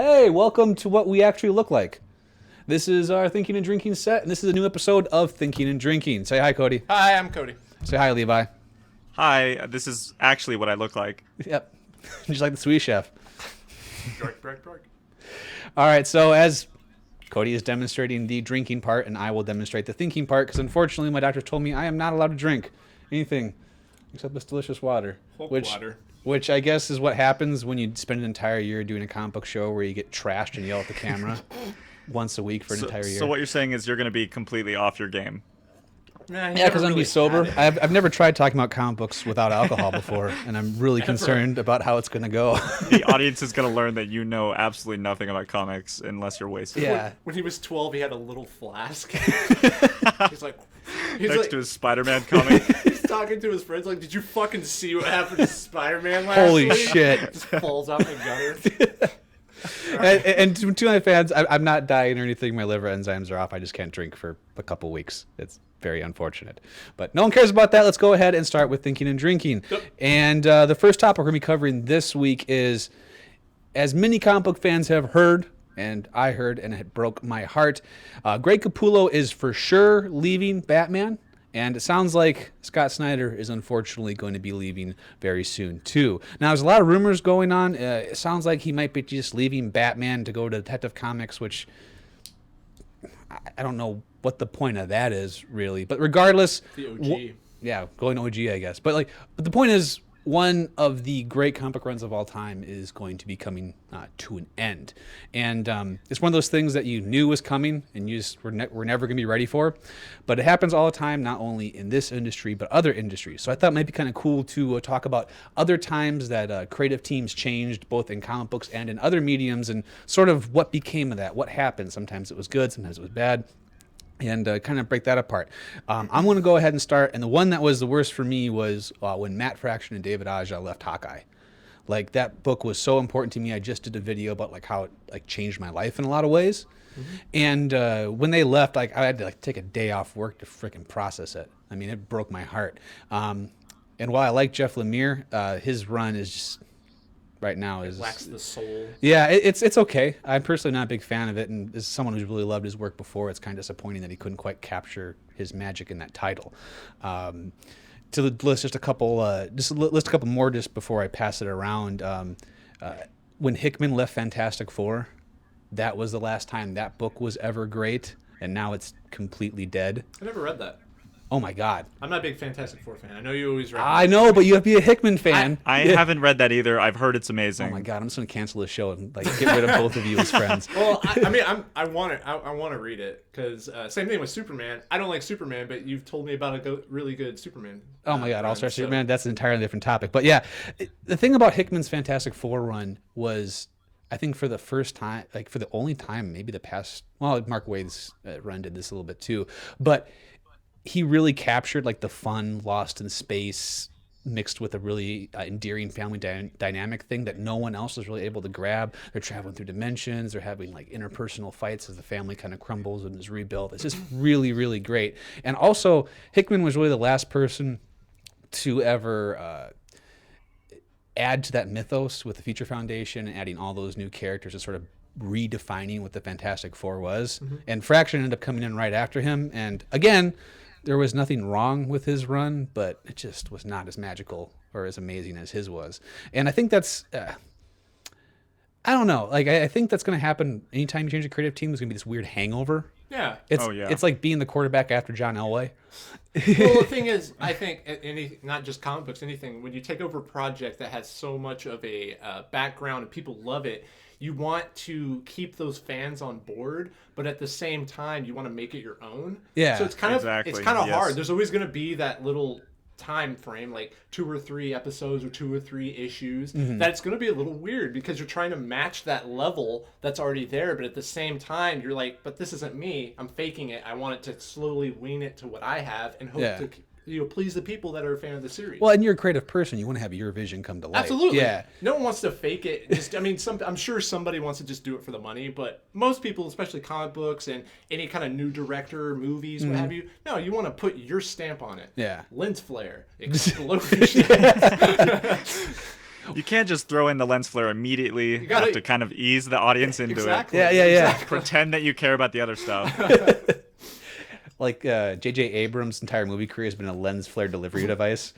Hey, welcome to what we actually look like. This is our Thinking and Drinking set, and this is a new episode of Thinking and Drinking. Say hi, Cody. Hi, I'm Cody. Say hi, Levi. Hi, this is actually what I look like. Yep. Just like the Swedish chef. Dork. All right, so as Cody is demonstrating the drinking part, and I will demonstrate the thinking part, because unfortunately my doctor told me I am not allowed to drink anything except this delicious water. Which I guess is what happens when you spend an entire year doing a comic book show where you get trashed and yell at the camera once a week for an entire year. So what you're saying is you're going to be completely off your game. Yeah, because I'm going to be sober. I've never tried talking about comic books without alcohol before, and I'm really concerned about how it's going to go. The audience is going to learn that you know absolutely nothing about comics unless you're wasted. Yeah. When he was 12, he had a little flask. He's Next to his Spider-Man comic. He's talking to his friends like, did you fucking see what happened to Spider-Man last Holy week? shit. Just falls off the gutter. And to my fans, I'm not dying or anything. My liver enzymes are off. I just can't drink for a couple weeks. It's very unfortunate. But no one cares about that. Let's go ahead and start with Thinking and Drinking. Yep. And the first topic we're going to be covering this week is, as many comic book fans have heard, and I heard, and it broke my heart, Greg Capullo is for sure leaving Batman. And it sounds like Scott Snyder is unfortunately going to be leaving very soon, too. Now, there's a lot of rumors going on. It sounds like he might be just leaving Batman to go to Detective Comics, which I don't know what the point of that is, really. But regardless... The OG. Yeah, going to OG, I guess. But the point is, one of the great comic book runs of all time is going to be coming to an end. And it's one of those things that you knew was coming and you just were never going to be ready for. But it happens all the time, not only in this industry, but other industries. So I thought it might be kind of cool to talk about other times that creative teams changed, both in comic books and in other mediums, and sort of what became of that, what happened. Sometimes it was good, sometimes it was bad. And kind of break that apart. I'm going to go ahead and start. And the one that was the worst for me was when Matt Fraction and David Aja left Hawkeye. Like, that book was so important to me. I just did a video about how it changed my life in a lot of ways. Mm-hmm. And when they left, I had to take a day off work to freaking process it. I mean, it broke my heart. And while I like Jeff Lemire, his run is just... right now is lacks the soul. Yeah, it's okay. I'm personally not a big fan of it, and as someone who's really loved his work before, it's kind of disappointing that he couldn't quite capture his magic in that title. To list just a couple, list a couple more just before I pass it around. When Hickman left Fantastic Four, that was the last time that book was ever great, and now it's completely dead. I never read that. Oh my God! I'm not a big Fantastic Four fan. I know you always read. I know, but you have to be a Hickman fan. I haven't read that either. I've heard it's amazing. Oh my God! I'm just gonna cancel the show and get rid of both of you as friends. Well, I want to read it because same thing with Superman. I don't like Superman, but you've told me about a really good Superman. Oh my God! All-Star Superman. That's an entirely different topic. But yeah, the thing about Hickman's Fantastic Four run was, I think for the first time, for the only time, maybe the past. Well, Mark Waid's run did this a little bit too, but he really captured the fun Lost in Space mixed with a really endearing family dynamic thing that no one else was really able to grab. They're traveling through dimensions. They're having interpersonal fights as the family kind of crumbles and is rebuilt. It's just really, really great. And also, Hickman was really the last person to ever add to that mythos with the Future Foundation and adding all those new characters and sort of redefining what the Fantastic Four was. Mm-hmm. And Fraction ended up coming in right after him. And again, there was nothing wrong with his run, but it just was not as magical or as amazing as his was. And I think that's, I don't know. I think that's going to happen anytime you change a creative team. There's going to be this weird hangover. Yeah. It's like being the quarterback after John Elway. Well, the thing is, I think not just comic books, anything, when you take over a project that has so much of a background and people love it, you want to keep those fans on board, but at the same time, you want to make it your own. Yeah, so it's kind of yes. hard. There's always going to be that little time frame, 2 or 3 episodes or 2 or 3 issues, that it's going to be a little weird because you're trying to match that level that's already there, but at the same time, you're like, but this isn't me. I'm faking it. I want it to slowly wean it to what I have and hope to please the people that are a fan of the series. Well, and you're a creative person. You want to have your vision come to life. Absolutely. Yeah. No one wants to fake it. I'm sure somebody wants to just do it for the money, but most people, especially comic books and any kind of new director, movies, what have you, no, you want to put your stamp on it. Yeah. Lens flare, explosion. You can't just throw in the lens flare immediately. You gotta- have to kind of ease the audience into Exactly. Yeah, yeah, yeah. it. Pretend that you care about the other stuff. Like J.J. Abrams' entire movie career has been a lens flare delivery device.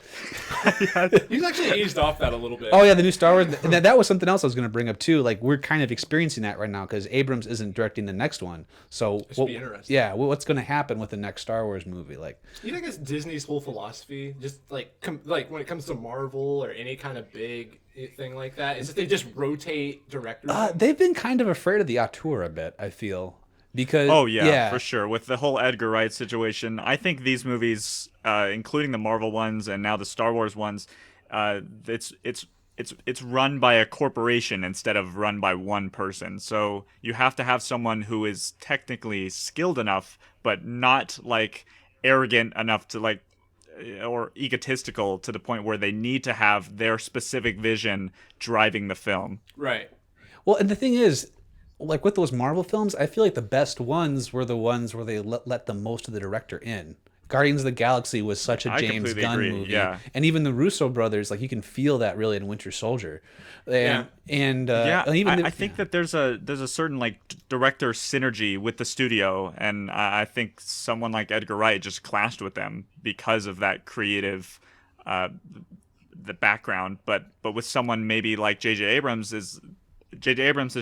He's actually eased off that a little bit. Oh yeah, the new Star Wars. And that was something else I was going to bring up too. Like we're kind of experiencing that right now because Abrams isn't directing the next one. So be interesting. yeah, what's going to happen with the next Star Wars movie? Like, You think it's Disney's whole philosophy, just like like when it comes to Marvel or any kind of big thing like that, is that they just rotate directors? they've been kind of afraid of the auteur a bit. I feel because Oh yeah, for sure. With the whole Edgar Wright situation, I think these movies, including the Marvel ones and now the Star Wars ones, it's run by a corporation instead of run by one person. So you have to have someone who is technically skilled enough, but not like arrogant enough to like or egotistical to the point where they need to have their specific vision driving the film. Right. Well, and the thing is, like with those Marvel films, I feel like the best ones were the ones where they let the most of the director in. Guardians of the Galaxy was such a I James completely Gunn agree, movie, yeah. and even the Russo brothers, like you can feel that really in Winter Soldier, and and even I think that there's a certain like director synergy with the studio, and I think someone like Edgar Wright just clashed with them because of that creative, the background. But with someone maybe like J.J. Abrams has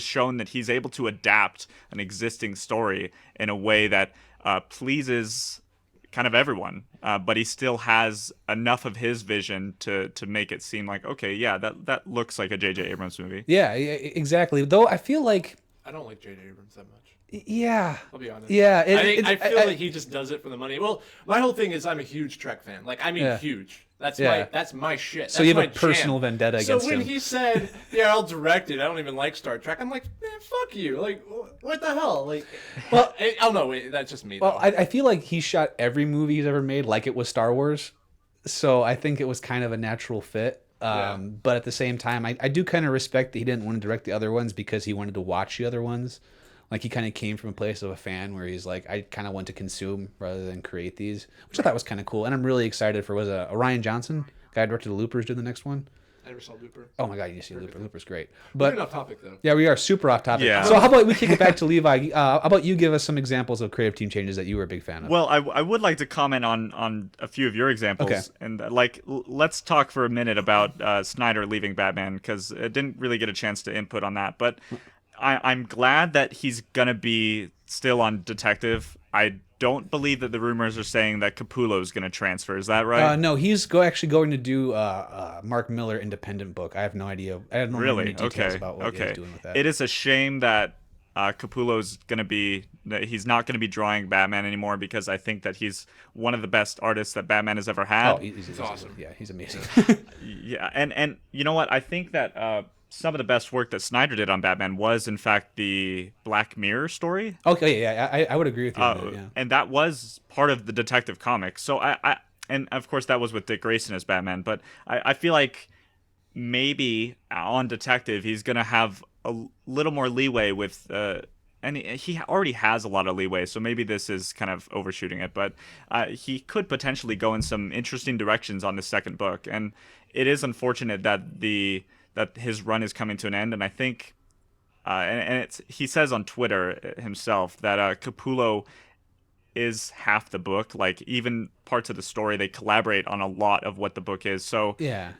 shown that he's able to adapt an existing story in a way that pleases kind of everyone, but he still has enough of his vision to make it seem like, okay, yeah, that looks like a J.J. Abrams movie. yeah, exactly. Though I feel like I don't like J.J. Abrams that much. yeah, I'll be honest. yeah, I feel like he just does it for the money. Well, my whole thing is I'm a huge Trek fan. Like, I mean, Yeah. huge. That's Yeah. my shit. So you That's have a my personal jam. vendetta against So when him. he said, "Yeah, I'll direct it," I don't even like Star Trek. I'm like, man, fuck you. Like, what the hell? Like, well, I don't know. Wait, that's just me. Well, though. I feel like he shot every movie he's ever made like it was Star Wars, so I think it was kind of a natural fit. But at the same time, I do kind of respect that he didn't want to direct the other ones because he wanted to watch the other ones. Like he kind of came from a place of a fan where he's like, I kind of want to consume rather than create these, which I thought was kind of cool. And I'm really excited for Ryan Johnson, guy who directed the Loopers, did the next one. I never saw Looper. Oh my god, you need to see Looper. Looper's great. We're But off topic though. yeah, we are super off topic. Yeah. So how about we kick it back to Levi? How about you give us some examples of creative team changes that you were a big fan of? Well, I would like to comment on a few of your examples, Okay. and let's talk for a minute about Snyder leaving Batman because it didn't really get a chance to input on that, but I'm glad that he's gonna be still on Detective. I don't believe that the rumors are saying that Capullo is gonna transfer. Is that right? No, he's actually going to do Mark Miller independent book. I have no idea. I don't know Really? any details Okay. about what Okay. he's doing with that. It is a shame that Capullo's that he's not gonna be drawing Batman anymore because I think that he's one of the best artists that Batman has ever had. Oh, he's awesome. Yeah, he's amazing. Yeah, and you know what? I think that some of the best work that Snyder did on Batman was, in fact, the Black Mirror story. Okay, yeah, I would agree with you on that. Yeah. And that was part of the Detective comics. So and of course that was with Dick Grayson as Batman. But I feel like maybe on Detective he's gonna have a little more leeway with. And he already has a lot of leeway, so maybe this is kind of overshooting it. But he could potentially go in some interesting directions on the second book. And it is unfortunate that his run is coming to an end. And I think, he says on Twitter himself that Capullo is half the book. Like even parts of the story, they collaborate on a lot of what the book is. So Yeah.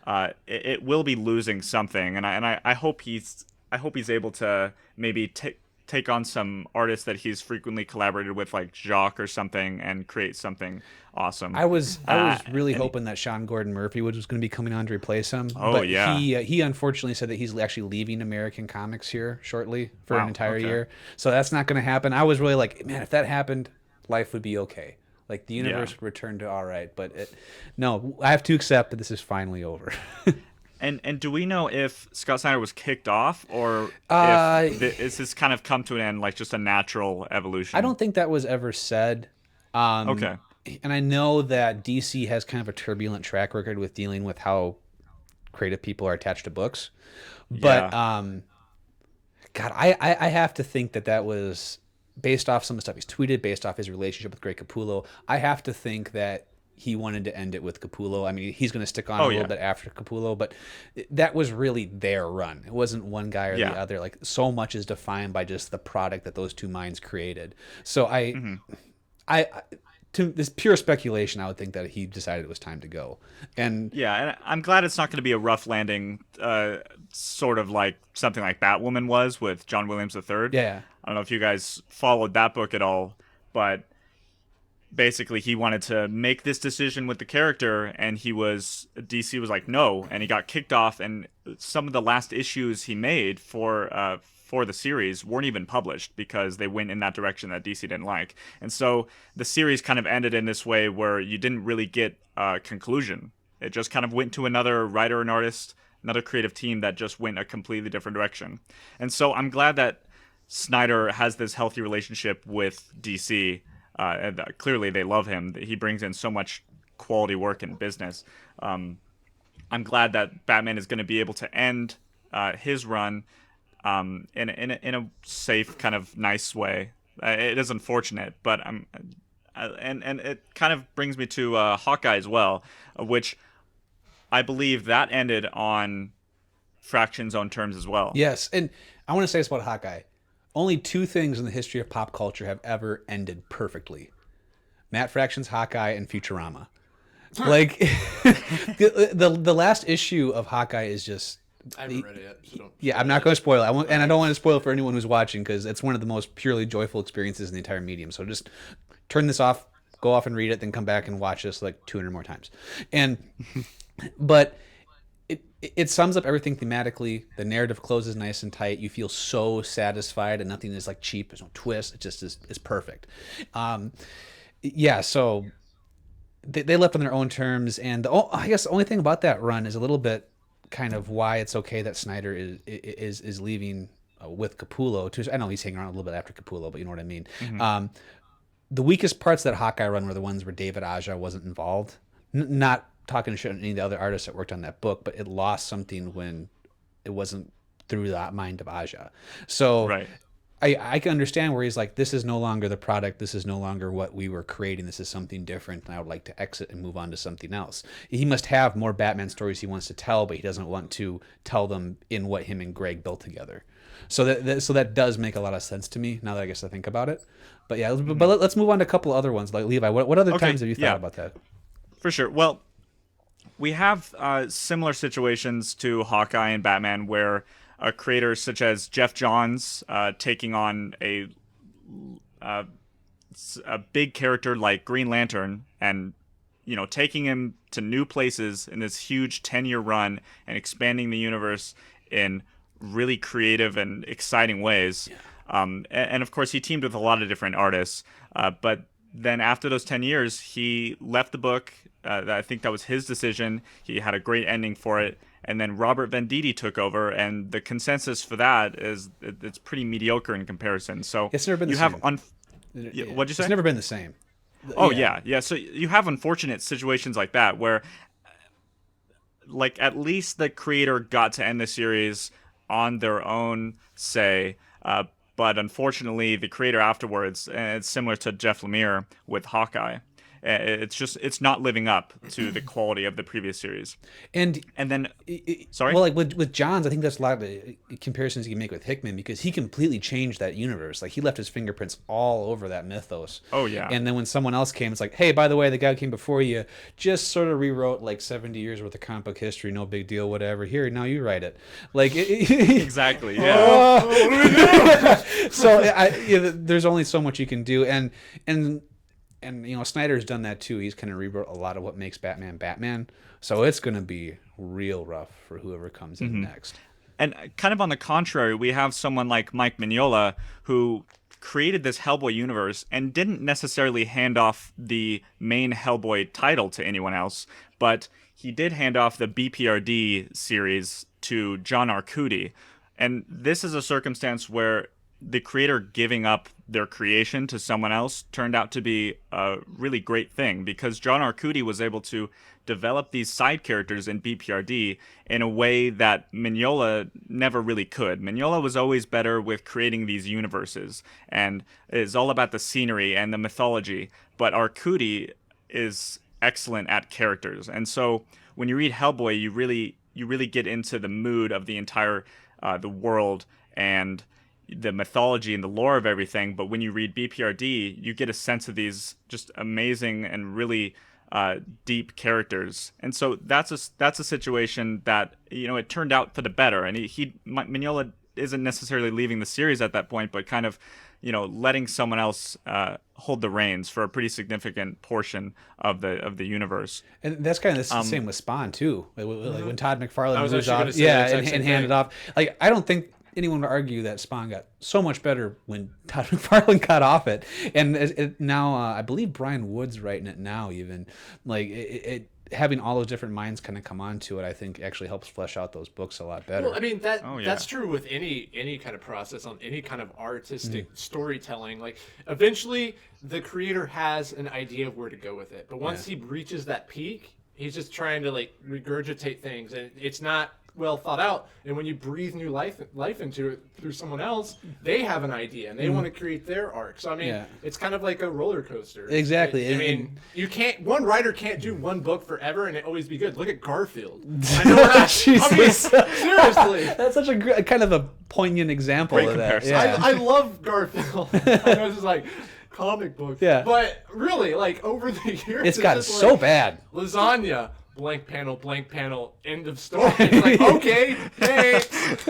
it will be losing something. And I hope he's able to maybe take on some artists that he's frequently collaborated with, like Jacques or something, and create something awesome. I was really hoping that Sean Gordon Murphy was going to be coming on to replace him. Oh, but yeah. He unfortunately said that he's actually leaving American Comics here shortly for an Wow, entire okay. year. So that's not going to happen. I was really like, man, if that happened, life would be okay. Like the universe would return to all right. But no, I have to accept that this is finally over. And do we know if Scott Snyder was kicked off, or if is this kind of come to an end, like just a natural evolution? I don't think that was ever said. Okay. And I know that DC has kind of a turbulent track record with dealing with how creative people are attached to books. But God, I have to think that was based off some of the stuff he's tweeted, based off his relationship with Greg Capullo. I have to think that he wanted to end it with Capullo. I mean, he's going to stick on Oh a little yeah. bit after Capullo, but that was really their run. It wasn't one guy or the Yeah. other. Like, so much is defined by just the product that those two minds created. So I to this pure speculation, I would think that he decided it was time to go. And Yeah, and I'm glad it's not going to be a rough landing, sort of like something like Batwoman was with John Williams III. yeah, I don't know if you guys followed that book at all, but basically he wanted to make this decision with the character, and DC was like no, and he got kicked off, and some of the last issues he made for the series weren't even published because they went in that direction that DC didn't like. And so the series kind of ended in this way where you didn't really get a conclusion. It just kind of went to another writer and artist, another creative team that just went a completely different direction. And so I'm glad that Snyder has this healthy relationship with DC. And clearly they love him. He brings in so much quality work in business. I'm glad that Batman is going to be able to end his run in a safe, kind of nice way. It is unfortunate, but and it kind of brings me to Hawkeye as well, which I believe that ended on Fraction's own terms as well. yes. And I want to say this about Hawkeye. Only two things in the history of pop culture have ever ended perfectly: Matt Fraction's Hawkeye and Futurama. Like the last issue of Hawkeye is just. I haven't read it yet. So don't Yeah, I'm not going to spoil it. And I don't want to spoil it for anyone who's watching because it's one of the most purely joyful experiences in the entire medium. So just turn this off, go off and read it, then come back and watch this like 200 more times. And but it sums up everything thematically. The narrative closes nice and tight. You feel so satisfied, and nothing is like cheap. There's no twist. It just is perfect. Yeah. So they left on their own terms, and I guess the only thing about that run is a little bit kind of why it's okay that Snyder is leaving with Capullo. I know he's hanging around a little bit after Capullo, but you know what I mean. The weakest parts of that Hawkeye run were the ones where David Aja wasn't involved. Not talking shit on any of the other artists that worked on that book, but it lost something when it wasn't through the mind of Aja. So Right. I can understand where he's like, this is no longer the product. This is no longer what we were creating. This is something different, and I would like to exit and move on to something else. He must have more Batman stories he wants to tell, but he doesn't want to tell them in what him and Greg built together. So that does make a lot of sense to me now that I guess I think about it. But yeah, but let's move on to a couple other ones. Like Levi, what other times have you thought about that? For sure. Well, we have similar situations to Hawkeye and Batman where creators such as Jeff Johns taking on a big character like Green Lantern and taking him to new places in this huge 10-year run and expanding the universe in really creative and exciting ways. Yeah. And of course, he teamed with a lot of different artists. But then after those 10 years, he left the book. I think that was his decision. He had a great ending for it. And then Robert Venditti took over, and the consensus for that is it's pretty mediocre in comparison. So it's never been the you same. have what'd you say? It's never been the same. Oh yeah. So you have unfortunate situations like that where, like, at least the creator got to end the series on their own say, but unfortunately the creator afterwards, and it's similar to Jeff Lemire with Hawkeye. It's not living up to the quality of the previous series. And then, sorry? Well, like with Johns, I think that's a lot of the comparisons you can make with Hickman because he completely changed that universe. Like, he left his fingerprints all over that mythos. Oh, yeah. And then when someone else came, it's like, hey, by the way, the guy who came before you just sort of rewrote like 70 years worth of comic book history, no big deal, whatever. Here, now you write it. Like, exactly, yeah. So there's only so much you can do. And Snyder's done that too. He's kind of rewrote a lot of what makes Batman Batman. So it's going to be real rough for whoever comes in next. And kind of on the contrary, we have someone like Mike Mignola who created this Hellboy universe and didn't necessarily hand off the main Hellboy title to anyone else, but he did hand off the BPRD series to John Arcudi. And this is a circumstance where the creator giving up their creation to someone else turned out to be a really great thing because John Arcudi was able to develop these side characters in BPRD in a way that Mignola never really could. Mignola was always better with creating these universes and is all about the scenery and the mythology, but Arcudi is excellent at characters. And so when you read Hellboy, you really get into the mood of the entire the world and the mythology and the lore of everything. But when you read BPRD, you get a sense of these just amazing and really deep characters. And so that's a situation that, you know, it turned out for the better. And Mignola isn't necessarily leaving the series at that point, but kind of, you know, letting someone else hold the reins for a pretty significant portion of the universe. And that's kind of the same with Spawn too. Like when Todd McFarlane was moves actually off, gonna say the exact same and handed thing. off. Like I don't think anyone would argue that Spawn got so much better when Todd McFarlane got off it. And now I believe Brian Wood's writing it now. Even like it having all those different minds kind of come onto it, I think actually helps flesh out those books a lot better. Well, I mean that's true with any kind of process on any kind of artistic storytelling. Like eventually the creator has an idea of where to go with it, but once he reaches that peak, he's just trying to like regurgitate things, and it's not well thought out. And when you breathe new life into it through someone else, they have an idea and they want to create their arc. So I mean, it's kind of like a roller coaster. Exactly. I mean, one writer can't do one book forever and it always be good. Look at Garfield. I know we're not. I mean, seriously. That's such a kind of a poignant example Great of that. comparison. Yeah. I love Garfield. I know this is like comic book. Yeah. But really, like over the years, It's gotten just so like, bad. Lasagna. Blank panel, end of story. It's like, okay, thanks.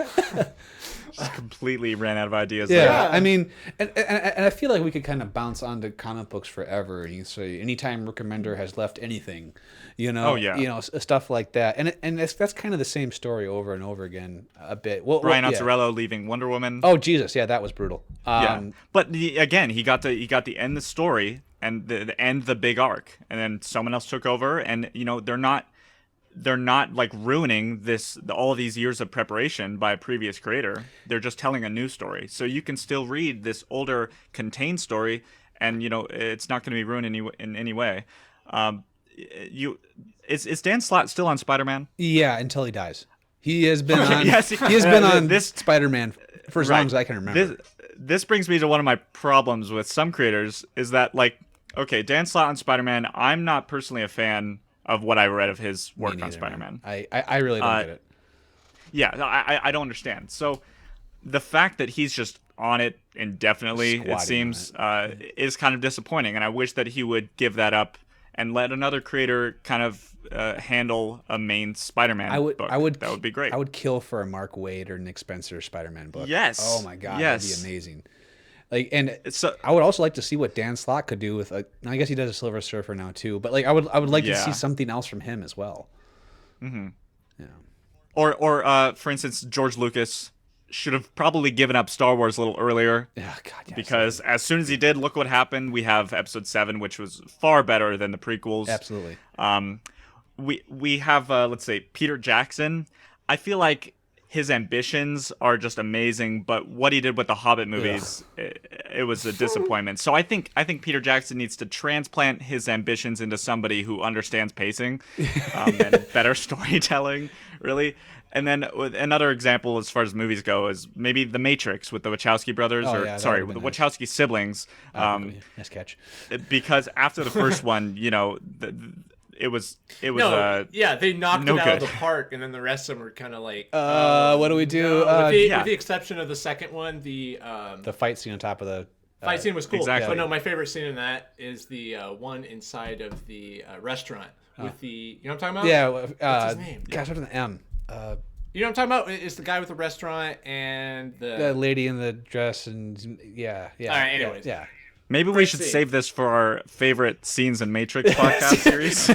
Just completely ran out of ideas. Yeah, there. I mean, and I feel like we could kind of bounce onto comic books forever. You say anytime Rick Remender has left anything, you know, stuff like that, and that's kind of the same story over and over again a bit. Brian Azzarello leaving Wonder Woman. Oh Jesus, yeah, that was brutal. But again, he got to end the story and the end the big arc, and then someone else took over, and you know they're not like ruining all of these years of preparation by a previous creator. They're just telling a new story, so you can still read this older contained story, and you know it's not going to be ruined in any way. Is Dan Slott still on Spider-Man? Yeah, until he dies. He has been on. Yes, he has been on this Spider-Man for as long as I can remember. This brings me to one of my problems with some creators is that, like, okay, Dan Slott on Spider-Man, I'm not personally a fan of what I read of his work on Spider-Man. I really don't get it. Yeah, I don't understand. So the fact that he's just on it indefinitely, it seems, is kind of disappointing. And I wish that he would give that up and let another creator kind of handle a main Spider-Man book. That would be great. I would kill for a Mark Waid or Nick Spencer Spider-Man book. Yes. Oh my God, yes. that'd be amazing. Like, and so, I would also like to see what Dan Slott could do with. I guess he does a Silver Surfer now too. But like, I would like to see something else from him as well. Mm-hmm. Yeah. Or for instance, George Lucas should have probably given up Star Wars a little earlier. Oh, God, yes. Because as soon as he did, look what happened. We have Episode 7, which was far better than the prequels. Absolutely. We have let's say Peter Jackson. I feel like his ambitions are just amazing, but what he did with the Hobbit movies, it was a disappointment. So I think Peter Jackson needs to transplant his ambitions into somebody who understands pacing and better storytelling, really. And then another example as far as movies go is maybe The Matrix with the Wachowski brothers, the Wachowski siblings. Nice catch. Because after the first one, you know, it was they knocked it out of the park, and then the rest of them were kind of like, what do we do? With the exception of the second one, the fight scene on top of the fight scene was cool. Exactly. But no, my favorite scene in that is the one inside of the restaurant with the, you know what I'm talking about? Yeah. What's his name? Gosh, what's the M? You know what I'm talking about? It's the guy with the restaurant and the lady in the dress, and yeah. All right, anyways. Yeah. Maybe we should save this for our favorite scenes in Matrix podcast series.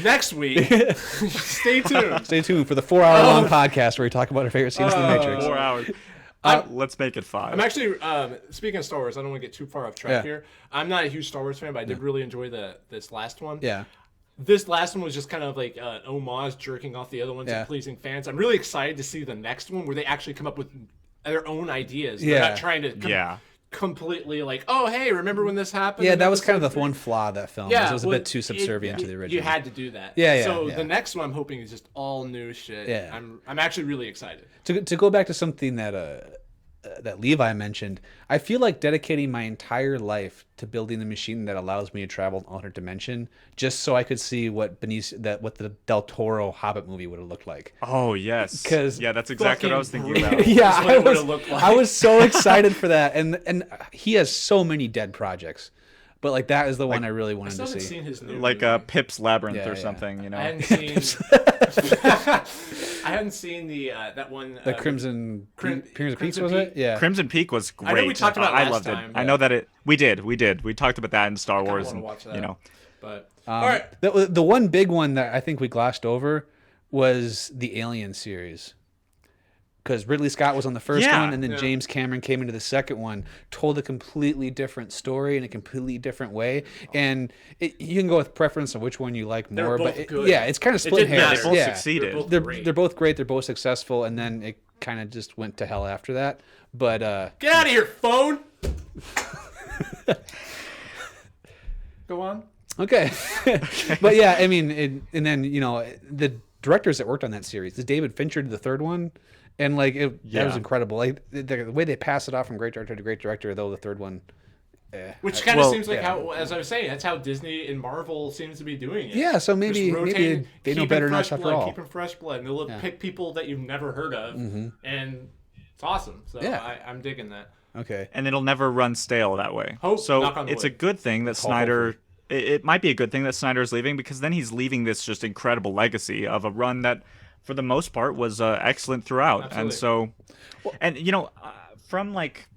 Next week. Stay tuned. Stay tuned for the 4-hour-long podcast where we talk about our favorite scenes in the Matrix. 4 hours. Let's make it 5. I'm actually, speaking of Star Wars, I don't want to get too far off track here. I'm not a huge Star Wars fan, but I did really enjoy this last one. Yeah. This last one was just kind of like an homage, jerking off the other ones and pleasing fans. I'm really excited to see the next one where they actually come up with their own ideas. They're not trying to completely like, oh, hey, remember when this happened? Yeah, that was kind of the one flaw of that film. Yeah, it was a bit too subservient to the original. You had to do that. So the next one I'm hoping is just all new shit. Yeah. I'm actually really excited. To go back to something that that Levi mentioned, I feel like dedicating my entire life to building the machine that allows me to travel in alternate dimension, just so I could see what the Del Toro Hobbit movie would have looked like. Oh yes, 'Cause yeah, that's exactly what I was thinking fucking about. brutal. Yeah, That's what it would've looked like. I was so excited for that, and he has so many dead projects, but like that is the one I really I wanted still to haven't see. seen his new Like movie. Pip's Labyrinth Yeah, or yeah. something, you know. I hadn't seen. I hadn't seen the that one. The Crimson Peaks, Crimson was Peak? it? Yeah. Crimson Peak was great. I know we talked about I last loved time. it. I know that we did. We talked about that in Star kinda Wars, wanna and watch that. you know. But all right, The one big one that I think we glossed over was the Alien series. Because Ridley Scott was on the first Yeah. one, and then Yeah. James Cameron came into the second one, told a completely different story in a completely different way. And you can go with preference of which one you like They more, were but both good. yeah, it's kind of split didn't hairs. matter. They both Yeah. succeeded. They're both They're great. they're both great. They're both successful, and then it kind of just went to hell after that. But Get out of here, phone. Go on. okay. But yeah, I mean, and then the directors that worked on that series, the David Fincher did the third one, and like that Yeah. was incredible. Like the way they pass it off from great director to great director, though the third one. Which kind of Well, seems like yeah. how, as I was saying, that's how Disney and Marvel seems to be doing it. Yeah, so Just maybe rotating, they know keeping better than fresh us after blood, all. Keeping fresh blood, and they'll pick people that you've never heard of, and it's awesome. So Yeah. I'm digging that. Okay. And it'll never run stale that way. Hope, so knock on it's a wood. good thing that Snyder. It might be a good thing that Snyder is leaving, because then he's leaving this just incredible legacy of a run that, for the most part, was excellent throughout. Absolutely. And so, and from like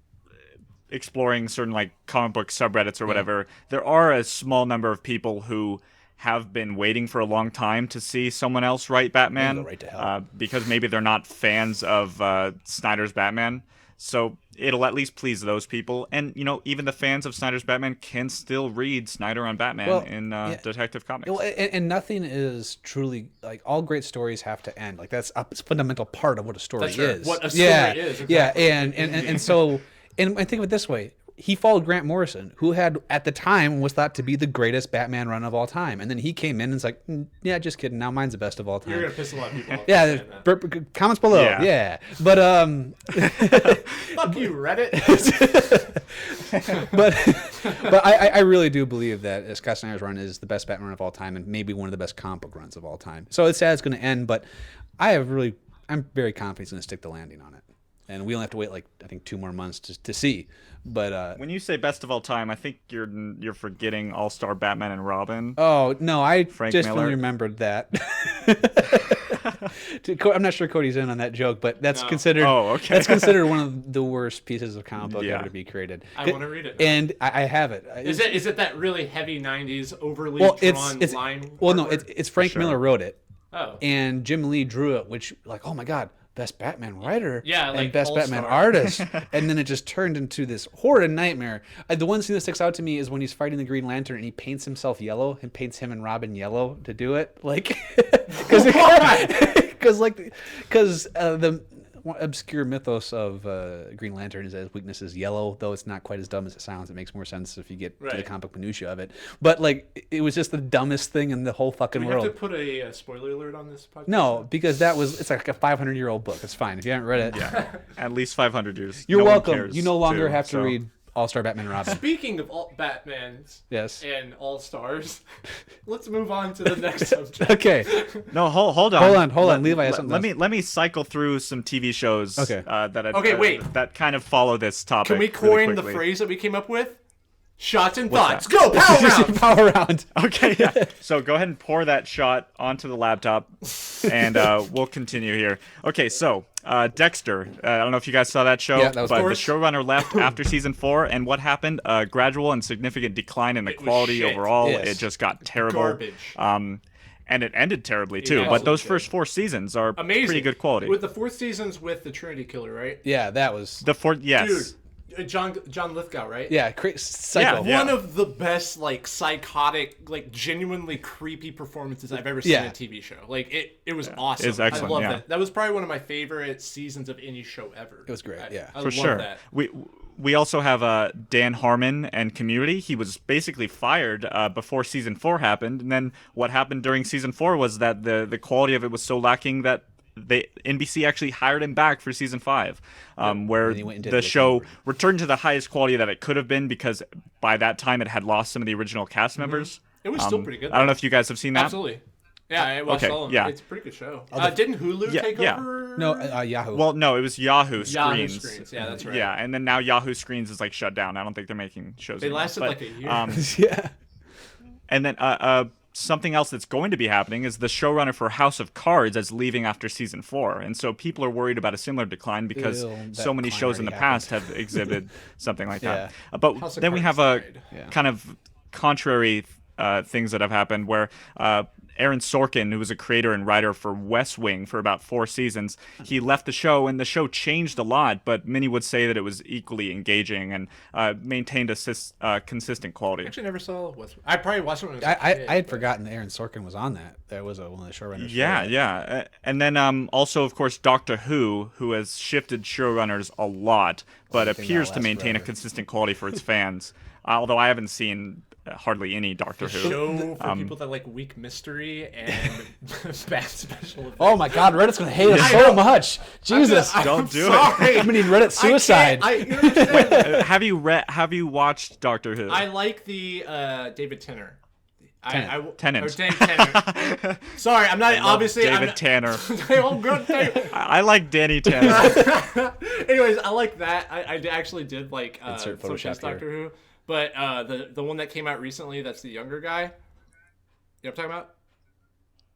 exploring certain like comic book subreddits or whatever, there are a small number of people who have been waiting for a long time to see someone else write Batman, Go right to hell. because maybe they're not fans of Snyder's Batman. So it'll at least please those people, and even the fans of Snyder's Batman can still read Snyder on Batman Well, in Detective Comics. Well, and nothing is truly like all great stories have to end. Like that's a fundamental part of what a story That's right. is. What a story yeah, is, Yeah, exactly. and so and think of it this way. He followed Grant Morrison, who had at the time was thought to be the greatest Batman run of all time, and then he came in and it's like, yeah, just kidding. Now mine's the best of all time. You're gonna piss a lot of people off. Yeah, by saying that. comments below. Yeah. Yeah, but Fuck you, Reddit. but I really do believe that Scott Snyder's run is the best Batman run of all time and maybe one of the best comic book runs of all time. So it's sad it's going to end, but I'm very confident he's going to stick the landing on it. And we only have to wait I think 2 more months to see. But When you say best of all time, I think you're forgetting All-Star Batman and Robin. oh no, I Frank just Miller. remembered that. I'm not sure Cody's in on that joke, but that's No. considered. Oh, okay. That's considered one of the worst pieces of comic book Yeah. ever to be created. I wanna read it now. and I have it. Is it that really heavy '90s overly Well, drawn it's line? well, no, artwork? it's Frank sure. Miller wrote it, Oh. and Jim Lee drew it, which oh my god, best Batman writer, Yeah, like and best Batman all-star. artist, and then it just turned into this horrid nightmare. The one scene that sticks out to me is when he's fighting the Green Lantern and he paints himself yellow and paints him and Robin yellow to do it, like because the obscure mythos of Green Lantern is that his weakness is yellow, though it's not quite as dumb as it sounds. It makes more sense if you get to the Right. comic minutiae of it. But it was just the dumbest thing in the whole fucking Do we world. have to put a spoiler alert on this podcast? No, because it's like a 500-year-old book. It's fine if you haven't read it. Yeah, at least 500 years. You're No one welcome. cares, You no longer too, have to so- read All-Star Batman and Robin. Speaking of all Batmans Yes. and All Stars, let's move on to the next subject. Okay. No, hold on. Hold on. Levi has something Let else. me Okay. through some TV shows. Okay. Wait. That kind of follow this topic. Can we really coin the quickly. phrase that we came up with? Shots and What's thoughts. Go, power round! Power round. Okay, yeah. So go ahead and pour that shot onto the laptop, and we'll continue here. Okay, so Dexter. I don't know if you guys saw that show, Yeah, that was but the course. showrunner left after season 4, and what happened? A gradual and significant decline in the was quality shit. overall. Yes. It just got terrible. Garbage. And it ended terribly too. Yeah, But those absolutely. first 4 seasons are Amazing. pretty good quality. With the 4th season's with the Trinity Killer, right? Yeah, that was. The 4th, yes. Dude, John Lithgow, right? Yeah, psycho. Yeah. One of the best, psychotic, genuinely creepy performances I've ever seen Yeah. in a TV show. It was awesome. It was excellent, I love yeah. that. That was probably one of my favorite seasons of any show ever. It was great, yeah. I For love sure. that. We also have Dan Harmon and Community. He was basically fired before season 4 happened, and then what happened during season 4 was that the quality of it was so lacking that NBC actually hired him back for season 5, where And he went and did the it show with returned to the highest quality that it could have been, because by that time it had lost some of the original cast members. It was still pretty good. I don't know if you guys have seen that. Absolutely. Yeah, I watched Okay, all of it. yeah. It's a pretty good show. Didn't Hulu take over? No, Yahoo. Well, no, it was Yahoo Yahoo Screens. Screens. Yeah, that's right. Yeah, and then now Yahoo Screens is like shut down. I don't think they're making shows. They anymore. lasted But, like a year. yeah. And then something else that's going to be happening is the showrunner for House of Cards is leaving after season 4, and so people are worried about a similar decline because Ew, that so many decline shows in the already past have exhibited something like that. But House of then we Cards have a died. kind of contrary things that have happened where Aaron Sorkin, who was a creator and writer for West Wing for about 4 seasons, he left the show, and the show changed a lot, but many would say that it was equally engaging and maintained a consistent quality. I actually never saw West. I probably watched it when I was a I kid, had but- forgotten that Aaron Sorkin was on that. That was one of the showrunners. Yeah, for it. yeah. And then also, of course, Doctor Who has shifted showrunners a lot, but think appears that'll to last maintain a forever. consistent quality for its fans. Although I haven't seen hardly any Doctor Who. show for people that like weak mystery and bad special effects. Oh my God, Reddit's gonna hate us I so know. much. Jesus, Don't do it. Sorry. I'm gonna need Reddit suicide. You understand? Have you watched Doctor Who? I like the David Tennant. Tennant. Or David Tennant. Sorry, I'm not obviously. David Tanner. I'm good. I like Danny Tanner. Anyways, I like that. I actually did like Insert some Photoshop Doctor Who, but the one that came out recently, that's the younger guy. You know what I'm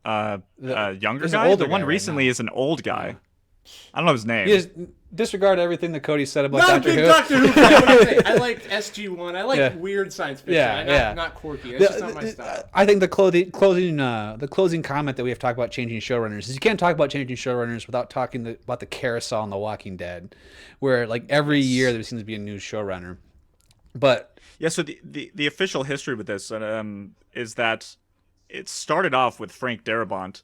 talking about? Younger There's an guy. older The one guy right recently now. is an old guy. I don't know his name. You just disregard everything that Cody said about Not a Doctor big Who. Doctor Who fan. What do you think? I like SG-1. I like Yeah. weird science fiction. Yeah, Not quirky. It's just not my style. I think the closing comment that we have talked about changing showrunners is you can't talk about changing showrunners without talking about the carousel on The Walking Dead, where like every year there seems to be a new showrunner. But Yeah, so the official history with this is that it started off with Frank Darabont,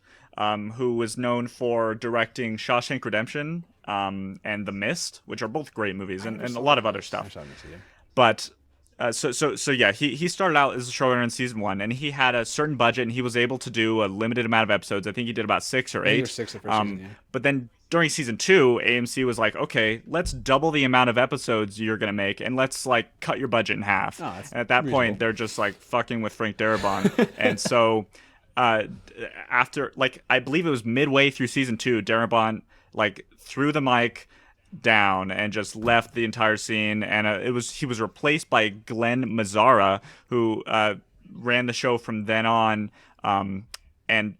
who was known for directing Shawshank Redemption and The Mist, which are both great movies, and a lot of other stuff. But so yeah, he started out as a showrunner in season 1, and he had a certain budget, and he was able to do a limited amount of episodes. I think he did about 6 or 8. 6 the first season, yeah. But then during season 2, AMC was like, okay, let's double the amount of episodes you're gonna make, and let's like cut your budget in half. that's And at that reasonable. point, they're just like fucking with Frank Darabont, and so after like I believe it was midway through season 2, Darabont like threw the mic down and just left the entire scene, and he was replaced by Glenn Mazzara, who ran the show from then on, and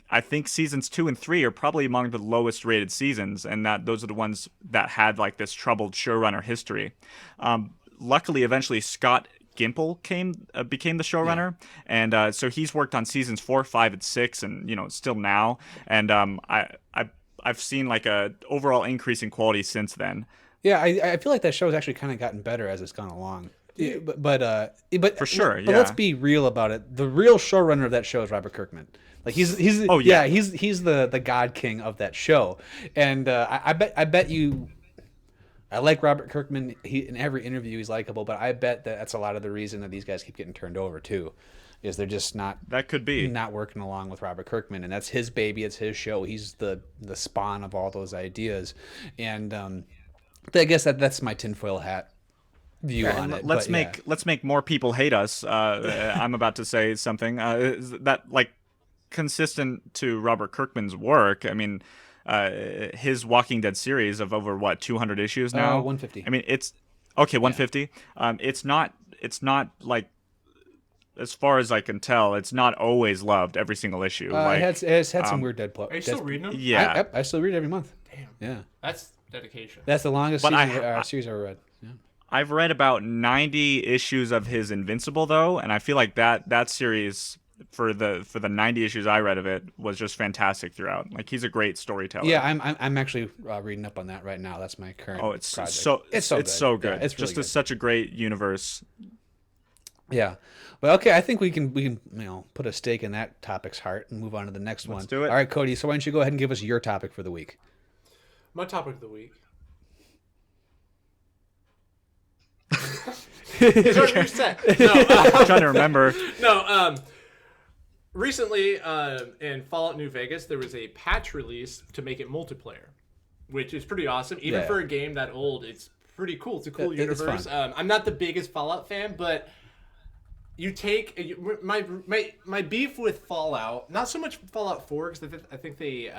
I think seasons 2 and 3 are probably among the lowest rated seasons, and that those are the ones that had like this troubled showrunner history. Luckily, eventually Scott Gimple became the showrunner, and so he's worked on seasons 4, 5, and 6, and still now. And I've seen like a overall increase in quality since then. yeah, I feel like that show has actually kind of gotten better as it's gone along. Yeah, but For sure, But yeah. let's be real about it. The real showrunner of that show is Robert Kirkman. Like he's Oh, yeah. he's the god king of that show, and I bet you. I like Robert Kirkman. In every interview he's likable, but I bet that's a lot of the reason that these guys keep getting turned over too, is they're just not That could be. not working along with Robert Kirkman, and that's his baby. It's his show. He's the spawn of all those ideas, and I guess that's my tinfoil hat view on it. Let's but, yeah. let's make more people hate us. I'm about to say something that like consistent to Robert Kirkman's work. I mean, his Walking Dead series of over 200 issues now. 150. I mean, it's okay. 150. It's not like, as far as I can tell, it's not always loved every single issue. It has had some weird dead plot. Are you still reading them? Yeah. I still read it every month. Damn. Yeah, That's dedication. that's the longest But series I ever read. Yeah. I've read about 90 issues of his Invincible though, and I feel like that series for the 90 issues I read of it was just fantastic throughout. Like, he's a great storyteller. Yeah, I'm actually reading up on that right now. That's my current. Oh, it's project. so it's so good. Yeah, it's really just good. such a great universe. Yeah, but okay, I think we can put a stake in that topic's heart and move on to the next one. Let's do it. All right, Cody. So why don't you go ahead and give us your topic for the week? My topic of the week. It's already reset. No, I'm trying to remember. no. recently in Fallout New Vegas, there was a patch release to make it multiplayer, which is pretty awesome. Even for a game that old, it's pretty cool. It's a cool universe. I'm not the biggest Fallout fan, but you take my beef with Fallout, not so much Fallout 4, because I think they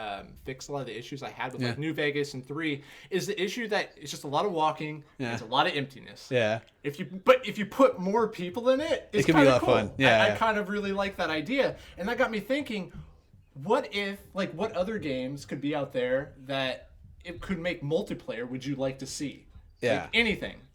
fixed a lot of the issues I had with like New Vegas and 3, is the issue that it's just a lot of walking, it's a lot of emptiness. Yeah. If you put more people in it, it's it can be a lot cool. of fun. Yeah, I kind of really like that idea, and that got me thinking, what other games could be out there that it could make multiplayer would you like to see? Yeah.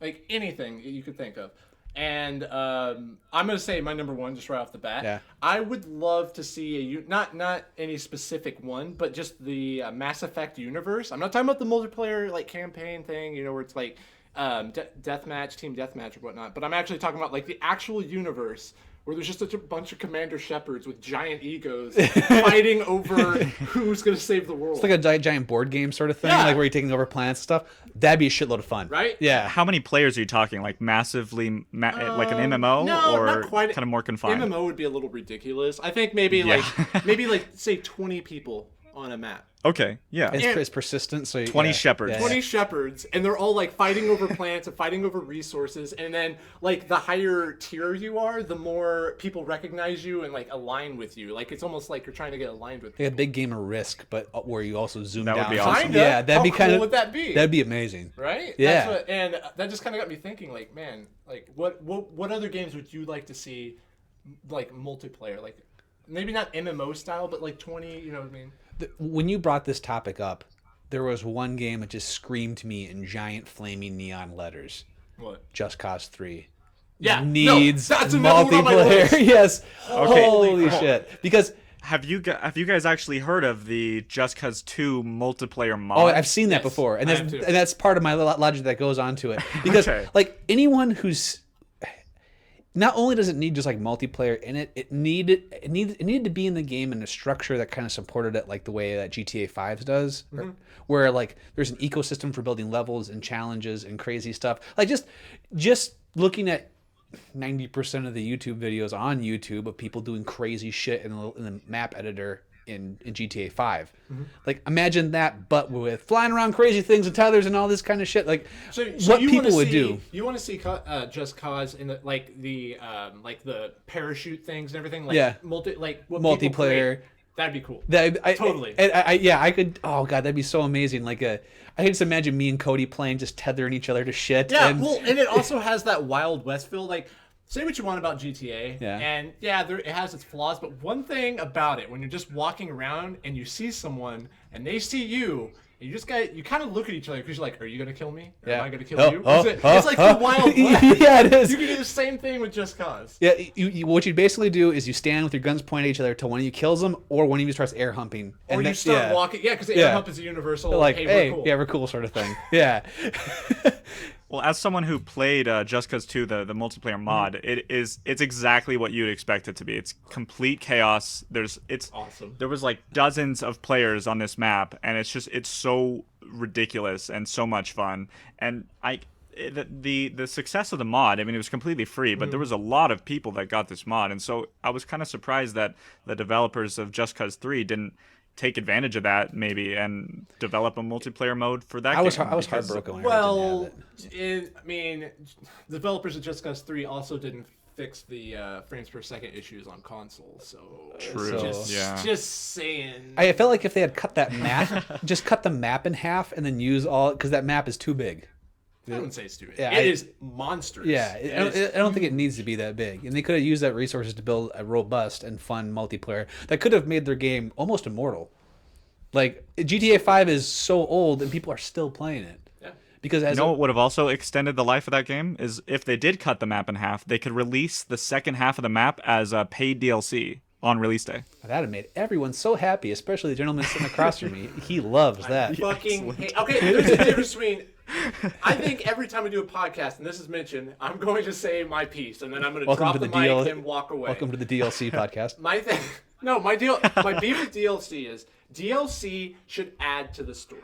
Like anything you could think of. And I'm gonna say my number one just right off the bat. Yeah. I would love to see not any specific one, but just the Mass Effect universe. I'm not talking about the multiplayer like campaign thing, where it's like deathmatch, team deathmatch, or whatnot. But I'm actually talking about like the actual universe where there's just a bunch of Commander Shepherds with giant egos fighting over who's gonna save the world. It's like a giant board game sort of thing, like where you're taking over planets and stuff. That'd be a shitload of fun, right? Yeah. How many players are you talking? Like massively, like an MMO, no, or not quite. kind of more confined? MMO would be a little ridiculous. I think maybe like say 20 people on a map. Okay, yeah. It's persistent, so 20 shepherds. Yeah. 20 shepherds, and they're all like fighting over planets and fighting over resources, and then like the higher tier you are, the more people recognize you and like align with you. Like it's almost like you're trying to get aligned with people. Like a big game of Risk, but where you also zoom down. That would be awesome. Kinda. Yeah, that'd be How kind cool of. would that be? That'd be amazing. Right? Yeah. And that just kind of got me thinking, like, man, like what other games would you like to see, like multiplayer, like maybe not MMO style, but like 20, you know what I mean? When you brought this topic up, there was one game that just screamed to me in giant flaming neon letters. What? Just Cause 3. Yeah. Needs that's another one on my multiplayer. list. Yes. Okay. Holy shit. Because Have you guys actually heard of the Just Cause 2 multiplayer mod? oh, I've seen that Yes, before, and I have too. that's part of my to that goes on to it. Because Okay. like anyone who's not only does it need just like multiplayer in it, it needed to be in the game in a structure that kind of supported it, like the way that GTA 5 does, where like there's an ecosystem for building levels and challenges and crazy stuff. Like just looking at 90% of the YouTube videos on YouTube of people doing crazy shit in the map editor in GTA 5. Like imagine that, but with flying around crazy things and tethers and all this kind of shit. Like So what you people wanna would see, do. You want to see Just Cause in the like the parachute things and everything, like Yeah. what people Multiplayer. create. That'd be cool. Totally. I could. Oh god, that'd be so amazing. Like I could just imagine me and Cody playing, just tethering each other to shit. Yeah, and, and it also has that Wild West feel. Like, say what you want about GTA, and it has its flaws, but one thing about it, when you're just walking around and you see someone and they see you, and you kind of look at each other because you're like, are you gonna kill me? Or am I gonna kill you? It's like the Wild West. Yeah, it is. You can do the same thing with Just Cause. Yeah, what you basically do is you stand with your guns pointed at each other till one of you kills them, or one of you starts air humping. Or you start walking. Yeah, because the air hump is a universal. Like, hey, we're cool. yeah, we're cool sort of thing. Yeah. Well, as someone who played Just Cause 2, the multiplayer mod, it's exactly what you'd expect it to be. It's complete chaos. It's awesome. There was like dozens of players on this map, and it's so ridiculous and so much fun. And the success of the mod, I mean, it was completely free, but there was a lot of people that got this mod, and so I was kind of surprised that the developers of Just Cause 3 didn't take advantage of that maybe and develop a multiplayer mode for that game. I was heartbroken when I Well, didn't have it. developers of Just Cause 3 also didn't fix the frames per second issues on console, so True. Just saying. I felt like if they had cut that map, just cut the map in half and then use all, because that map is too big. I wouldn't say it's too big. Yeah, it is monstrous. Yeah, I don't think it needs to be that big. And they could have used that resources to build a robust and fun multiplayer that could have made their game almost immortal. Like, GTA 5 is so old and people are still playing it. Yeah. Because what would have also extended the life of that game is if they did cut the map in half, they could release the second half of the map as a paid DLC on release day. that would have made everyone so happy, especially the gentleman sitting across from me. He loves that. Okay, there's a difference between. I think every time we do a podcast and this is mentioned, I'm going to say my piece and then I'm going to drop the mic and walk away. Welcome to the DLC podcast. My beef with DLC is DLC should add to the story.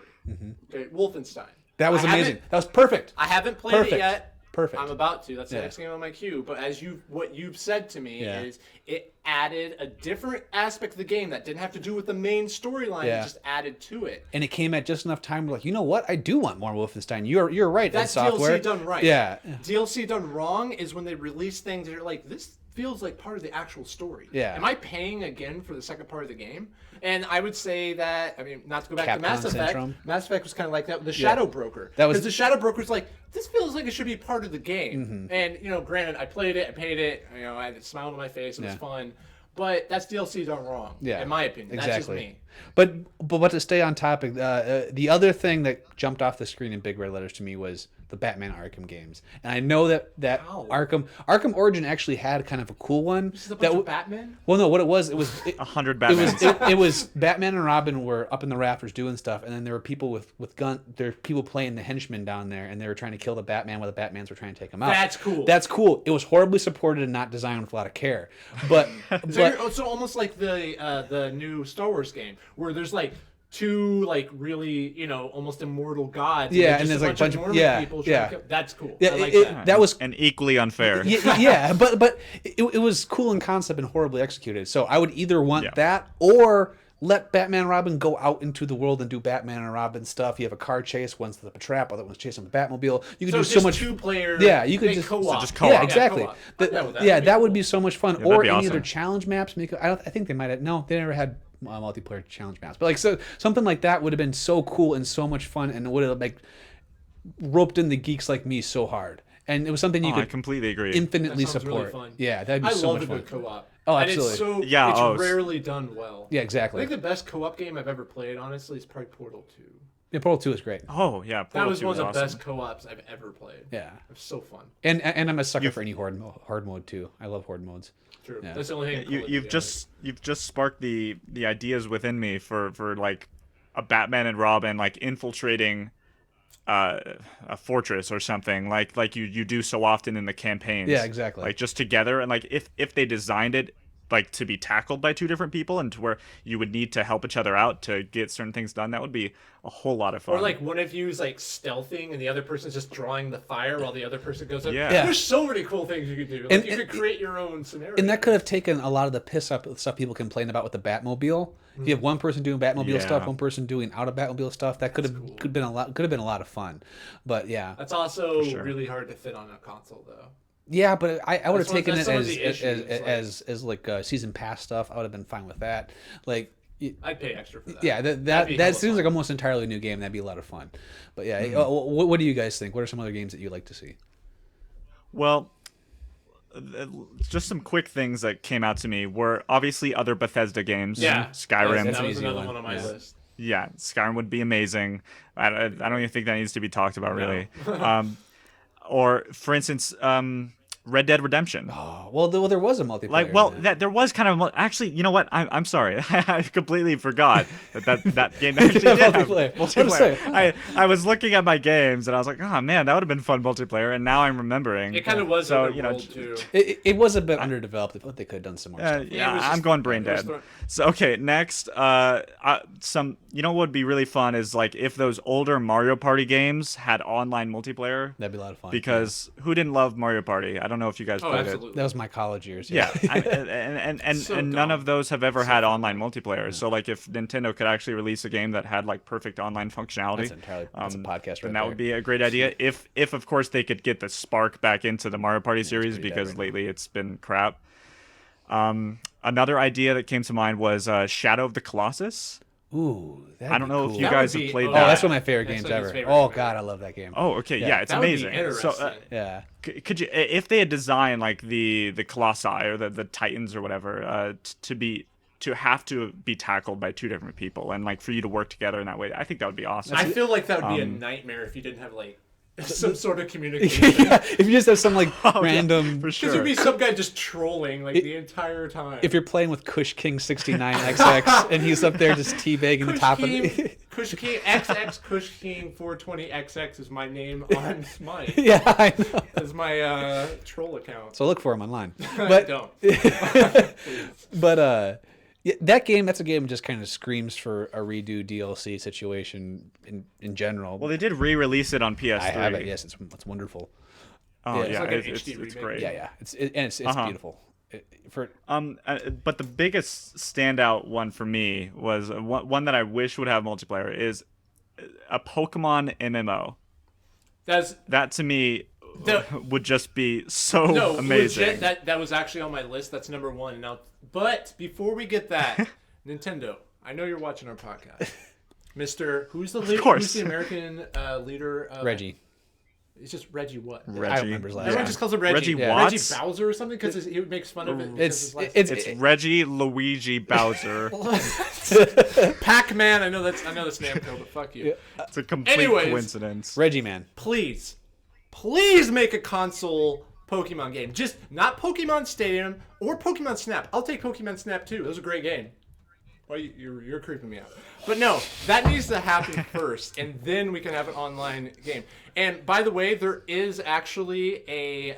Okay, Wolfenstein. That was amazing. That was perfect. I haven't played it yet. perfect. I'm about to. That's the next game on my queue. But what you've said to me is it added a different aspect of the game that didn't have to do with the main storyline. It just added to it. And it came at just enough time. Like, you know what? I do want more Wolfenstein. You're right. That's software. DLC done right. Yeah. DLC done wrong is when they release things that are like, this feels like part of the actual story. Yeah. Am I paying again for the second part of the game? And I would say that, I mean, not to go back to Mass Effect. Syndrome. Mass Effect was kind of like that with the Shadow Broker. Because the Shadow Broker's like, this feels like it should be part of the game. And, you know, granted, I played it, I paid it, you know, I had a smile on my face, it was fun. But that's DLC done wrong, in my opinion. That's just me. But to stay on topic, the other thing that jumped off the screen in big red letters to me was the Batman Arkham games. And I know that Arkham Origin actually had kind of a cool one. This is a bunch of Batman? Well, no, what it was 100 Batman. It was Batman and Robin were up in the rafters doing stuff, and then there were people with guns. There were people playing the henchmen down there, and they were trying to kill the Batman while the Batmans were trying to take him out. That's cool. That's cool. It was horribly supported and not designed with a lot of care. But so almost like the new Star Wars game, where there's like two like really, you know, almost immortal gods. And there's like a bunch of people trying to kill. That's cool. I like that. That was and equally unfair. But it was cool in concept and horribly executed. So I would either want that or let Batman and Robin go out into the world and do Batman and Robin stuff. You have a car chase, one's the trap, other one's chasing the Batmobile. You could do so much 2-player. Yeah, you could just co-op. So just co-op. Yeah, exactly. That would be so much fun. Yeah, or any any awesome. other challenge maps. I think they might have. No, they never had multiplayer challenge maps. But like something like that would have been so cool and so much fun, and it would have like roped in the geeks like me so hard. And it was something you could I completely agree. infinitely That sounds support. really fun. Yeah, that'd be so much fun. I love a good co-op. Oh, and absolutely. it's rarely done well. Yeah, I exactly. think the best co-op game I've ever played, honestly, is probably Portal 2. Yeah, Portal 2 is great. Oh yeah, Portal That was 2 one of the awesome. best co-ops I've ever played. Yeah, it was so fun. And I'm a sucker for any horde mode too. I love horde modes. True. Yeah. That's the only thing. You've just sparked the ideas within me for like a Batman and Robin like infiltrating a fortress or something like you do so often in the campaigns. Yeah, exactly. Like just together, and like if they designed it like to be tackled by two different people and to where you would need to help each other out to get certain things done, that would be a whole lot of fun. Or like one of you's like stealthing and the other person's just drawing the fire while the other person goes up. Yeah. There's so many cool things you could do. Like you could create your own scenario. And that could have taken a lot of the piss up stuff people complain about with the Batmobile. If you have one person doing Batmobile stuff, one person doing out of Batmobile stuff, that could have been a lot of fun. But yeah, that's also sure. really hard to fit on a console though. Yeah, but I would have taken it as like season pass stuff. I would have been fine with that. Like, I'd pay extra for that. Yeah, that seems like almost entirely new game. That'd be a lot of fun. But yeah, what do you guys think? What are some other games that you'd like to see? Well, just some quick things that came out to me were obviously other Bethesda games. Yeah, Skyrim. That was another one on my list. Yeah, Skyrim would be amazing. I don't even think that needs to be talked about really. Or for instance, Red Dead Redemption. Oh, well, there was a multiplayer. There was kind of actually. You know what? I'm sorry. I completely forgot that game actually did have multiplayer. I was looking at my games and I was like, oh man, that would have been fun multiplayer. And now I'm remembering. It kind of was. So too. It was a bit underdeveloped. But they could have done some more stuff. Yeah, I'm going brain dead. So okay, next, some. You know what would be really fun is like if those older Mario Party games had online multiplayer. That'd be a lot of fun. Because who didn't love Mario Party? I don't know if you guys played it. That was my college years. Yeah, and none of those have ever had online multiplayer. Yeah. So like if Nintendo could actually release a game that had like perfect online functionality, that's a podcast. Then that would be a great idea. If of course they could get the spark back into the Mario Party series because lately it's been crap. Another idea that came to mind was Shadow of the Colossus. Ooh, I don't know cool. if you guys have played that. Oh, that's one of my favorite games ever. God, I love that game. Oh, okay, yeah, it's amazing. So, yeah, could you, if they had designed like the Colossi or the Titans or whatever, to have to be tackled by two different people and like for you to work together in that way, I think that would be awesome. I feel like that would be a nightmare if you didn't have like some sort of communication. If you just have some like random, for sure. Because there'd be some guy just trolling like the entire time. If you're playing with Kush King 69XX and he's up there just teabagging the top of it. Kush King XX Kush King 420XX is my name on Smite. Yeah, I know. That's my troll account. So look for him online. But don't. But yeah, that's a game that just kind of screams for a redo DLC situation in general. Well, they did re-release it on PS3. I have it. Yes, it's wonderful. Oh It's yeah, like an it's HD remake. great. Yeah. It's beautiful. But the biggest standout one for me was one that I wish would have multiplayer is a Pokemon MMO. That to me would just be so amazing. Legit, that was actually on my list. That's number one. Now, but before we get that, Nintendo, I know you're watching our podcast, Mister. Who's the leader? Who's the American leader? Of, Reggie. It's just Reggie what? Reggie. I don't remember his last Everyone name. just calls him Reggie. Reggie Reggie Watts? Bowser or something because he makes fun of it. It's Reggie Luigi Bowser. Pac-Man. I know that's Namco, but fuck you. It's a complete coincidence. Reggie Man. Please make a console Pokemon game. Just not Pokemon Stadium or Pokemon Snap. I'll take Pokemon Snap too. That was a great game. Well, you're creeping me out. But no, that needs to happen first, and then we can have an online game. And by the way, there is actually a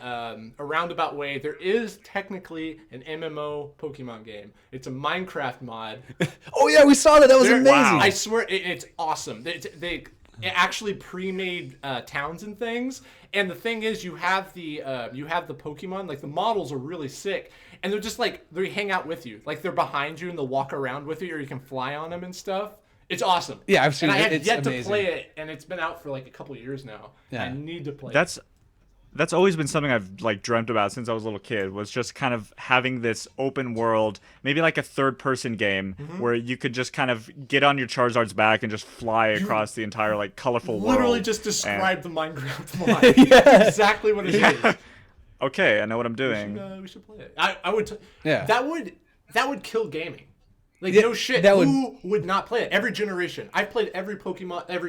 roundabout way. There is technically an MMO Pokemon game. It's a Minecraft mod. Oh yeah, we saw that. That was amazing. Wow. I swear, it's awesome. They actually pre-made towns and things. And the thing is, you have the Pokemon. Like the models are really sick, and they're just like they hang out with you. Like they're behind you and they'll walk around with you, or you can fly on them and stuff. It's awesome. Yeah, I've seen and it. I have It's yet amazing. to play it, and it's been out for like a couple years now. Yeah. I need to play. That's always been something I've like dreamt about since I was a little kid, was just kind of having this open world, maybe like a third person game where you could just kind of get on your Charizard's back and just fly across the entire like colorful world. Literally just describe the Minecraft mod. Yeah. Exactly what it is. Okay, I know what I'm doing. We should play it. I would. Yeah. That would kill gaming. Like no shit. Who would not play it? Every generation. I've played every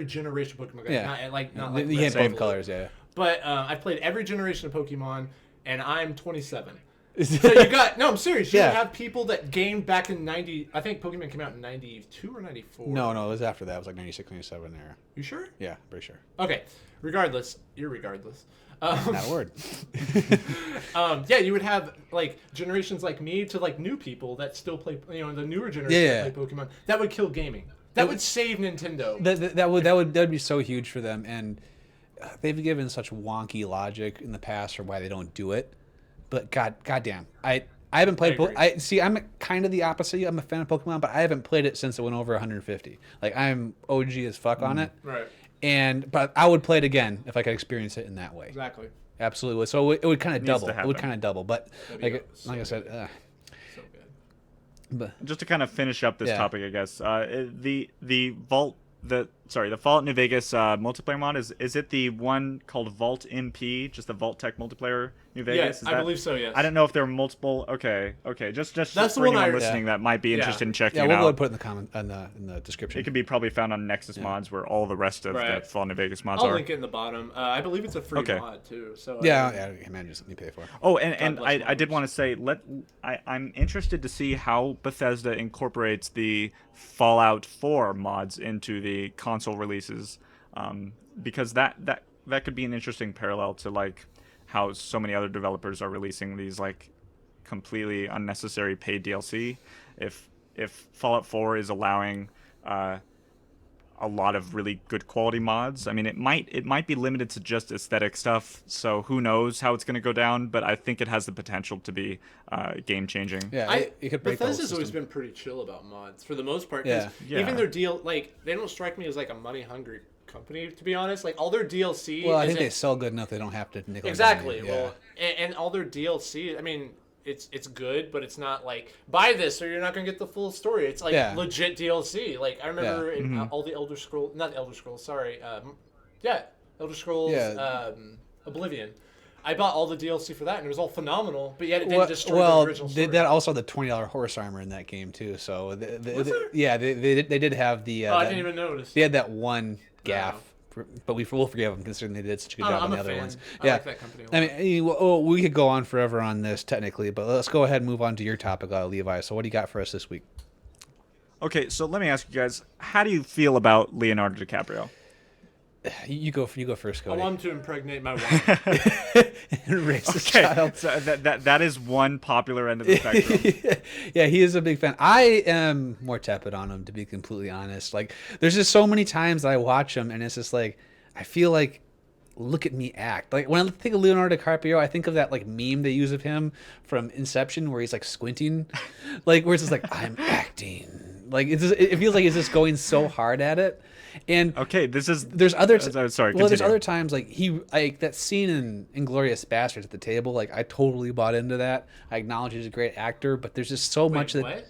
generation Pokemon game. Yeah. Not like You can't play colors, yeah. But I've played every generation of Pokemon, and I'm 27. So you got I'm serious. You have people that gamed back in 90. I think Pokemon came out in 92 or 94. No, it was after that. It was like 96, 97 there. You sure? Yeah, pretty sure. Okay. Regardless, you're regardless. Not a word. Yeah, you would have like generations like me to like new people that still play, the newer generation that play Pokemon. That would kill gaming. That would save Nintendo. That would be so huge for them, and they've given such wonky logic in the past for why they don't do it. But goddamn, I haven't played. I'm kind of the opposite. I'm a fan of Pokemon, but I haven't played it since it went over 150. Like I'm OG as fuck on it. Right. But I would play it again if I could experience it in that way. Exactly. Absolutely would. So it would kind of double. It would kind of double. But like I said, so good. But just to kind of finish up this topic, I guess the Fallout New Vegas multiplayer mod is it the one called Vault MP, just the Vault Tech multiplayer New Vegas? Yes, I believe so. Yes. I don't know if there are multiple. Okay. Just That's for the one anyone listening that might be interested in checking it we'll out. go and put it in the comment in the description. It could be probably found on Nexus Mods, where all the rest of the Fallout New Vegas mods I'll are. link it in the bottom. I believe it's a free mod too. So I imagine something you pay for. Oh, and I did want to say I'm interested to see how Bethesda incorporates the Fallout 4 mods into the console releases, because that could be an interesting parallel to like how so many other developers are releasing these like completely unnecessary paid DLC. If Fallout 4 is allowing a lot of really good quality mods, I mean it might be limited to just aesthetic stuff, so who knows how it's going to go down, but I think it has the potential to be game changing. Yeah, it could break Bethesda's always been pretty chill about mods for the most part. Yeah. Even their deal, like they don't strike me as like a money hungry company, to be honest. Like all their DLC. Well, I think they sell good enough they don't have to nickel exactly. down. Well, and all their DLC. I mean, it's good, but it's not like buy this or you're not gonna get the full story. It's like legit DLC. Like I remember in all the Elder Scrolls, not Elder Scrolls. Sorry, Elder Scrolls. Oblivion. I bought all the DLC for that, and it was all phenomenal. But yet it didn't destroy the original story. That also had the $20 horse armor in that game too. So they did have the. I didn't even notice. They had that one gaff, but we'll forgive them considering they did such a good job on the other ones. I like that company a lot. I mean, we could go on forever on this technically, but let's go ahead and move on to your topic, Levi. So what do you got for us this week? Okay, so let me ask you guys, how do you feel about Leonardo DiCaprio? You go first, Cody. I want him to impregnate my wife. Racist child. So that is one popular end of the spectrum. Yeah, he is a big fan. I am more tepid on him, to be completely honest. Like, there's just so many times that I watch him, and it's just like I feel like look at me act. Like when I think of Leonardo DiCaprio, I think of that like meme they use of him from Inception where he's like squinting, like where it's just like I'm acting. Like it feels like he's just going so hard at it. And okay, there's other sorry. Well, there's continue. other times like that scene in Inglourious Basterds at the table. Like I totally bought into that. I acknowledge he's a great actor, but there's just so much that. What?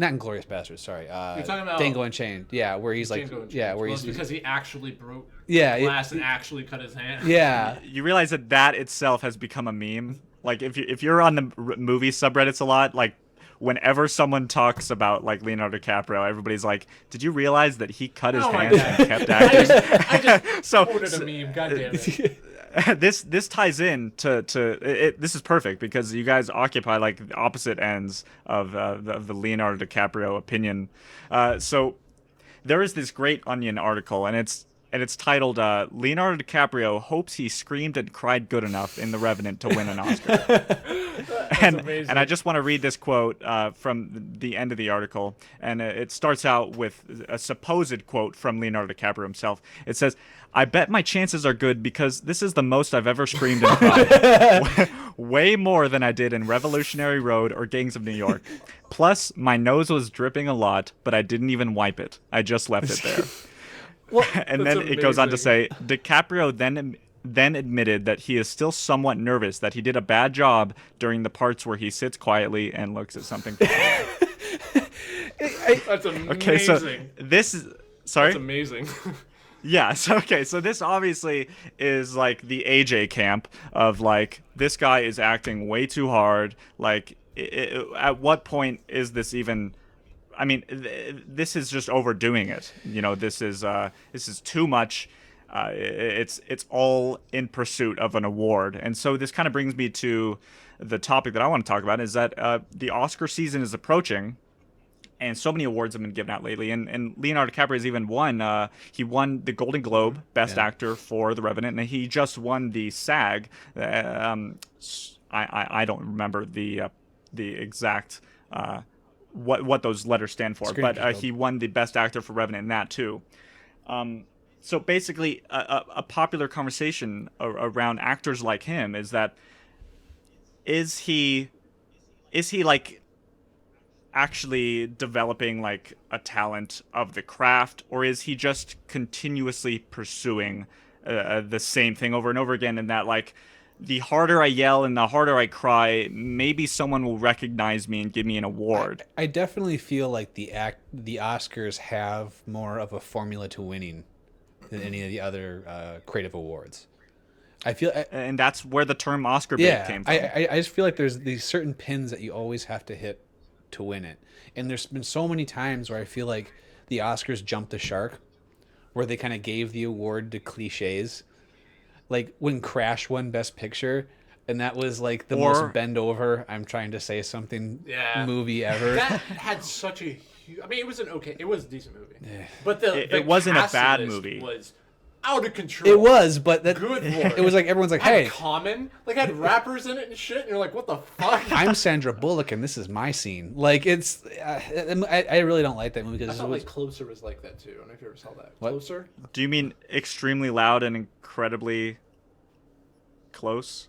Not Inglourious Basterds, sorry. You're talking about Django Unchained. Yeah, where he's like, yeah, where he's because he actually broke glass and actually cut his hand. Yeah, You realize that itself has become a meme. Like if you're on the movie subreddits a lot, like whenever someone talks about like Leonardo DiCaprio, everybody's like, "Did you realize that he cut his hands and kept acting?" I just quoted a meme. God damn it. This ties in to it. This is perfect because you guys occupy like the opposite ends of the Leonardo DiCaprio opinion. So there is this great Onion article, and it's titled "Leonardo DiCaprio hopes he screamed and cried good enough in The Revenant to win an Oscar." And I just want to read this quote from the end of the article, and it starts out with a supposed quote from Leonardo DiCaprio himself. It says, "I bet my chances are good because this is the most I've ever screamed and cried. Way more than I did in Revolutionary Road or Gangs of New York. Plus, my nose was dripping a lot, but I didn't even wipe it. I just left it there." Well, and then it goes on to say, DiCaprio then admitted that he is still somewhat nervous that he did a bad job during the parts where he sits quietly and looks at something. That's amazing. Okay, so this is... Sorry? That's amazing. Yeah, so this obviously is like the AJ camp of like, this guy is acting way too hard. Like, at what point is this even... I mean, this is just overdoing it. You know, this is too much. It's all in pursuit of an award. And so this kind of brings me to the topic that I want to talk about, is that the Oscar season is approaching, and so many awards have been given out lately. And Leonardo DiCaprio has even won. He won the Golden Globe Best Actor for The Revenant, and he just won the SAG. I don't remember the exact what those letters stand for, but he won the Best Actor for Revenant in that too. So basically, a popular conversation around actors like him is that is he like actually developing like a talent of the craft, or is he just continuously pursuing the same thing over and over again, and that like the harder I yell and the harder I cry, maybe someone will recognize me and give me an award? I definitely feel like the Oscars have more of a formula to winning than any of the other creative awards. I feel, and that's where the term Oscar bait came from. I just feel like there's these certain pins that you always have to hit to win it, and there's been so many times where I feel like the Oscars jumped the shark, where they kind of gave the award to cliches. Like when Crash won Best Picture, and that was like the most bend over, I'm trying to say something movie ever. That had such a huge... I mean, it was a decent movie. Yeah. But it wasn't a bad movie. Was out of control. It was, but that... Good Lord. It was like everyone's like, hey... Common? Like, had rappers in it and shit, and you're like, what the fuck? I'm Sandra Bullock, and this is my scene. Like, it's... I really don't like that movie. Because I thought Closer was like that, too. I don't know if you ever saw that. What? Closer? Do you mean extremely loud and incredibly close?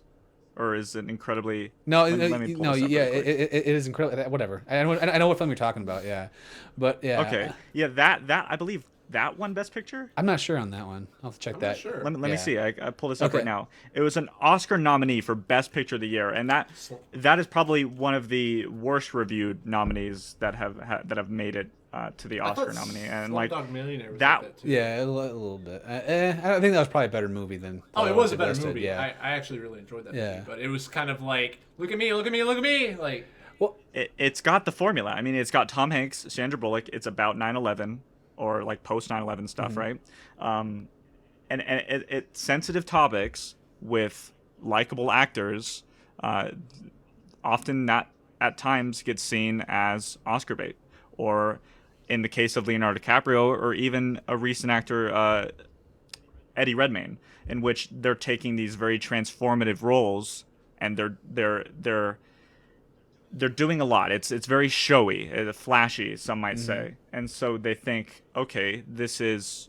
Or is it incredibly... No, it is incredible. Whatever. I know what film you're talking about, yeah. But, yeah. Okay. Yeah, that I believe that won Best Picture? I'm not sure on that one. I'll have to check that. Not sure. Let me see. I pull this up right now. It was an Oscar nominee for Best Picture of the Year, and that is probably one of the worst reviewed nominees that have made it to the Oscar nominee. And like Millionaire was that, like that too. Yeah, a little bit. I think that was probably a better movie than... it was a better listed, movie. Yeah. I actually really enjoyed that movie, but it was kind of like, look at me, look at me, look at me, like... Well, it's got the formula. I mean, it's got Tom Hanks, Sandra Bullock. It's about 9/11 or like post 9/11 stuff, right? And it's sensitive topics with likable actors. Often that at times gets seen as Oscar bait, or in the case of Leonardo DiCaprio, or even a recent actor, Eddie Redmayne, in which they're taking these very transformative roles and they're doing a lot. It's very showy, flashy, some might say. And so they think, okay, this is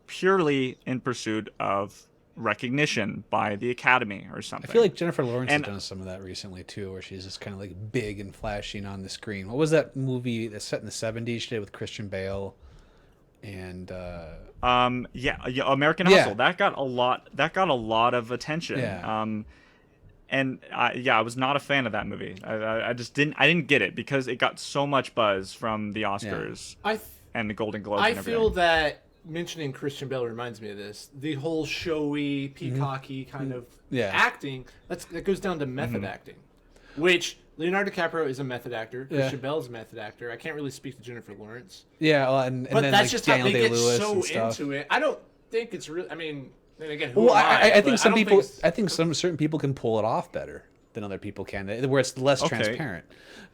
purely in pursuit of recognition by the Academy or something. I feel like Jennifer Lawrence And- has done some of that recently too, where she's just kind of like big and flashing on the screen. What was that movie that's set in the '70s? She did with Christian Bale, and American Yeah. Hustle, that got a lot of attention. Yeah. And I was not a fan of that movie. I just didn't get it because it got so much buzz from the Oscars and the Golden Globes. I and everything. feel that mentioning Christian Bale reminds me of this. The whole showy, peacocky kind of Yeah. acting, that goes down to method acting, which Leonardo DiCaprio is a method actor. Christian Bale is a method actor. I can't really speak to Jennifer Lawrence. yeah, well, and But then that's like just Daniel how they get Day-Lewis so and stuff. into it. I don't think it's really, I mean, then again, who Well, am I But think some don't people, think I think some certain people can pull it off better than other people can, where it's less Okay. transparent.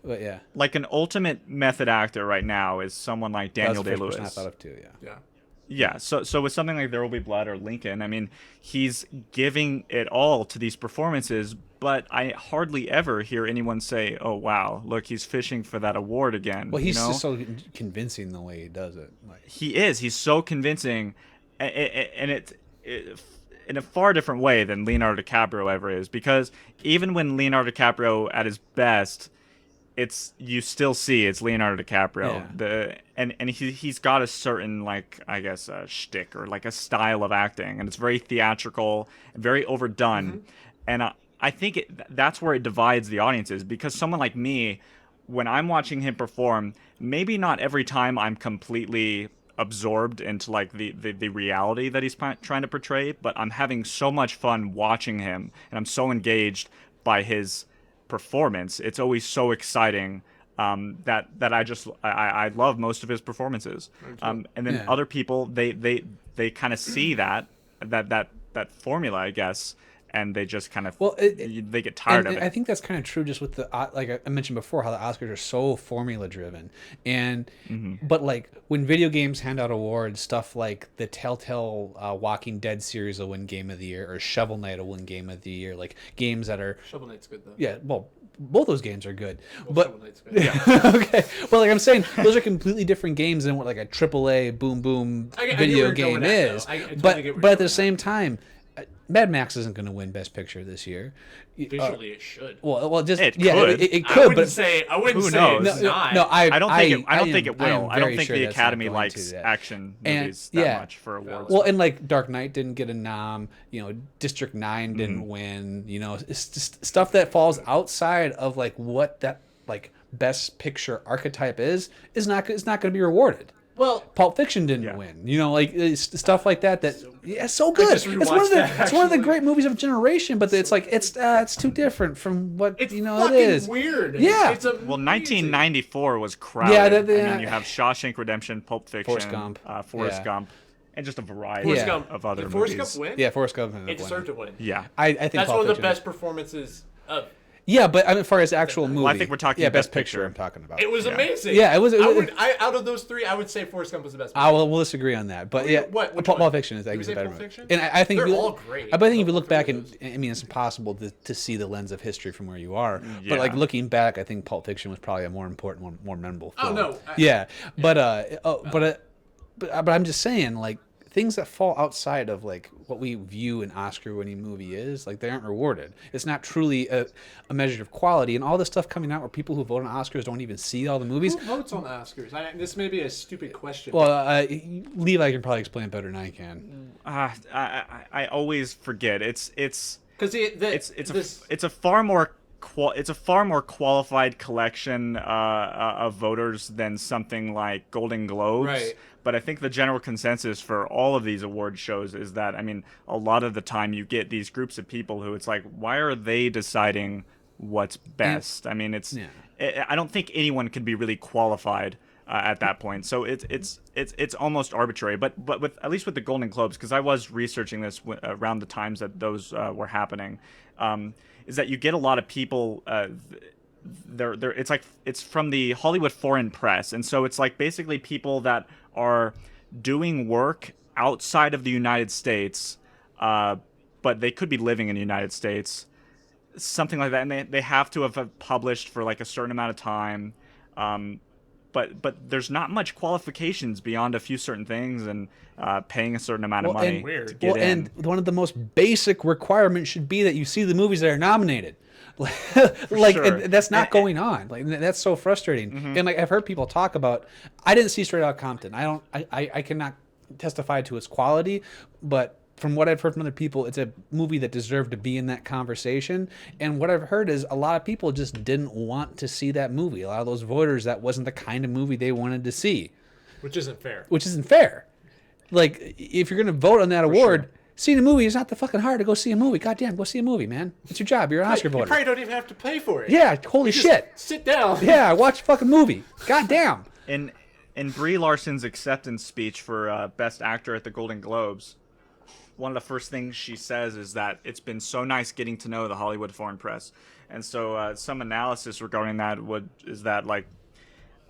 But yeah, like an ultimate method actor right now is someone like Daniel that's the first Day-Lewis. person I thought of too. Yeah. Yeah. Yeah, so with something like There Will Be Blood or Lincoln, I mean, he's giving it all to these performances, but I hardly ever hear anyone say, "Oh wow, look, he's fishing for that award again." Well, he's you know? just so convincing the way he does it. Like, He's so convincing, and it in a far different way than Leonardo DiCaprio ever is, because even when Leonardo DiCaprio at his best, you still see it's Leonardo DiCaprio. Yeah. And he's got a certain, like, I guess, a shtick or like a style of acting, and it's very theatrical and very overdone. And I think that's where it divides the audiences, because someone like me, when I'm watching him perform, maybe not every time I'm completely absorbed into like the reality that he's trying to portray, but I'm having so much fun watching him, and I'm so engaged by his performance. It's always so exciting that I love most of his performances. And then other people, they kind of see that formula, I guess, and they just kind of they get tired of it. I think that's kind of true just with the, like I mentioned before, how the Oscars are so formula driven. And but like when video games hand out awards, stuff like the Telltale Walking Dead series will win Game of the Year, or Shovel Knight will win Game of the Year, like games that are Shovel Knight's good, though. yeah, well, both those games are good. Shovel But Knight's good. okay, well, like I'm saying, those are completely different games than what like a AAA boom boom I get video where you're going game at, though. is. I totally but get where but you're at the going same time, Mad Max isn't going to win Best Picture this year. Visually, it should. Well, just It yeah, could. it I could, wouldn't but say Who it's knows? not. I don't think it will. I don't very think sure the that's not Academy going likes to that. action And, movies that yeah. much for awards. Well, and like Dark Knight didn't get a nom. District 9 didn't win. It's just stuff that falls outside of like what that like Best Picture archetype is not going to be rewarded. Well, Pulp Fiction didn't win. Like it's stuff like that. It's so good. just It's one of the rewatched that, it's one of the actually. great movies of a generation. But it's like it's too different from what it's it fucking is. weird. Yeah. It's amazing. Well, 1994 was crowded. Yeah, I mean, you have Shawshank Redemption, Pulp Fiction, Forrest Gump. Forrest Yeah. Gump, and just a variety Forrest Yeah. Gump. of other Did Forrest movies. Gump win? Yeah, Forrest Gump. It deserved to win. Yeah. I think That's Pulp one of the Fiction best is- performances of. Yeah, but I mean, as far as actual movie, I think we're talking yeah, Best Best Picture. Picture. I'm talking about. It was Yeah. amazing. Yeah, it was- Out of those three, I would say Forrest Gump was the best. We'll disagree on that, but yeah, Which Pulp one? Fiction is I You think is say a better Pulp movie. Fiction? And I think They're if you, all great. But I think if you look Both back, of and those. I mean, it's impossible to see the lens of history from where you are. Yeah. But like looking back, I think Pulp Fiction was probably a more important, more memorable Oh, film. no, But I'm just saying, like things that fall outside of like what we view an Oscar-winning movie is, like they aren't rewarded. It's not truly a measure of quality, and all this stuff coming out where people who vote on Oscars don't even see all the movies. Who votes on the Oscars? This may be a stupid question. Well, Levi can probably explain it better than I can. I always forget. It's because it's a far more qualified collection of voters than something like Golden Globes. Right. But I think the general consensus for all of these award shows is that, I mean, a lot of the time you get these groups of people who it's like, why are they deciding what's best? I mean, I don't think anyone can be really qualified at that point. So it's almost arbitrary. But with at least with the Golden Globes, because I was researching this around the times that those were happening, is that you get a lot of people. It's from the Hollywood Foreign Press, and so it's like basically people that are doing work outside of the United States, but they could be living in the United States, something like that, and they have to have published for like a certain amount of time. but there's not much qualifications beyond a few certain things and paying a certain amount of money to get in. And one of the most basic requirements should be that you see the movies that are nominated. Like sure. that's not going on. Like that's so frustrating. And like I've heard people talk about, I didn't see Straight Outta Compton. I cannot testify to its quality, but from what I've heard from other people, it's a movie that deserved to be in that conversation. And what I've heard is a lot of people just didn't want to see that movie. A lot of those voters, that wasn't the kind of movie they wanted to see. Which isn't fair. Like, if you're going to vote on that award, seeing a movie is not the fucking hard to go see a movie. Goddamn, go see a movie, man. It's your job. You're an Oscar voter. You probably don't even have to pay for it. Yeah, holy shit. Sit down. Yeah, watch a fucking movie. Goddamn. In Brie Larson's acceptance speech for Best Actor at the Golden Globes, one of the first things she says is that it's been so nice getting to know the Hollywood foreign press. And so some analysis regarding that is that, like,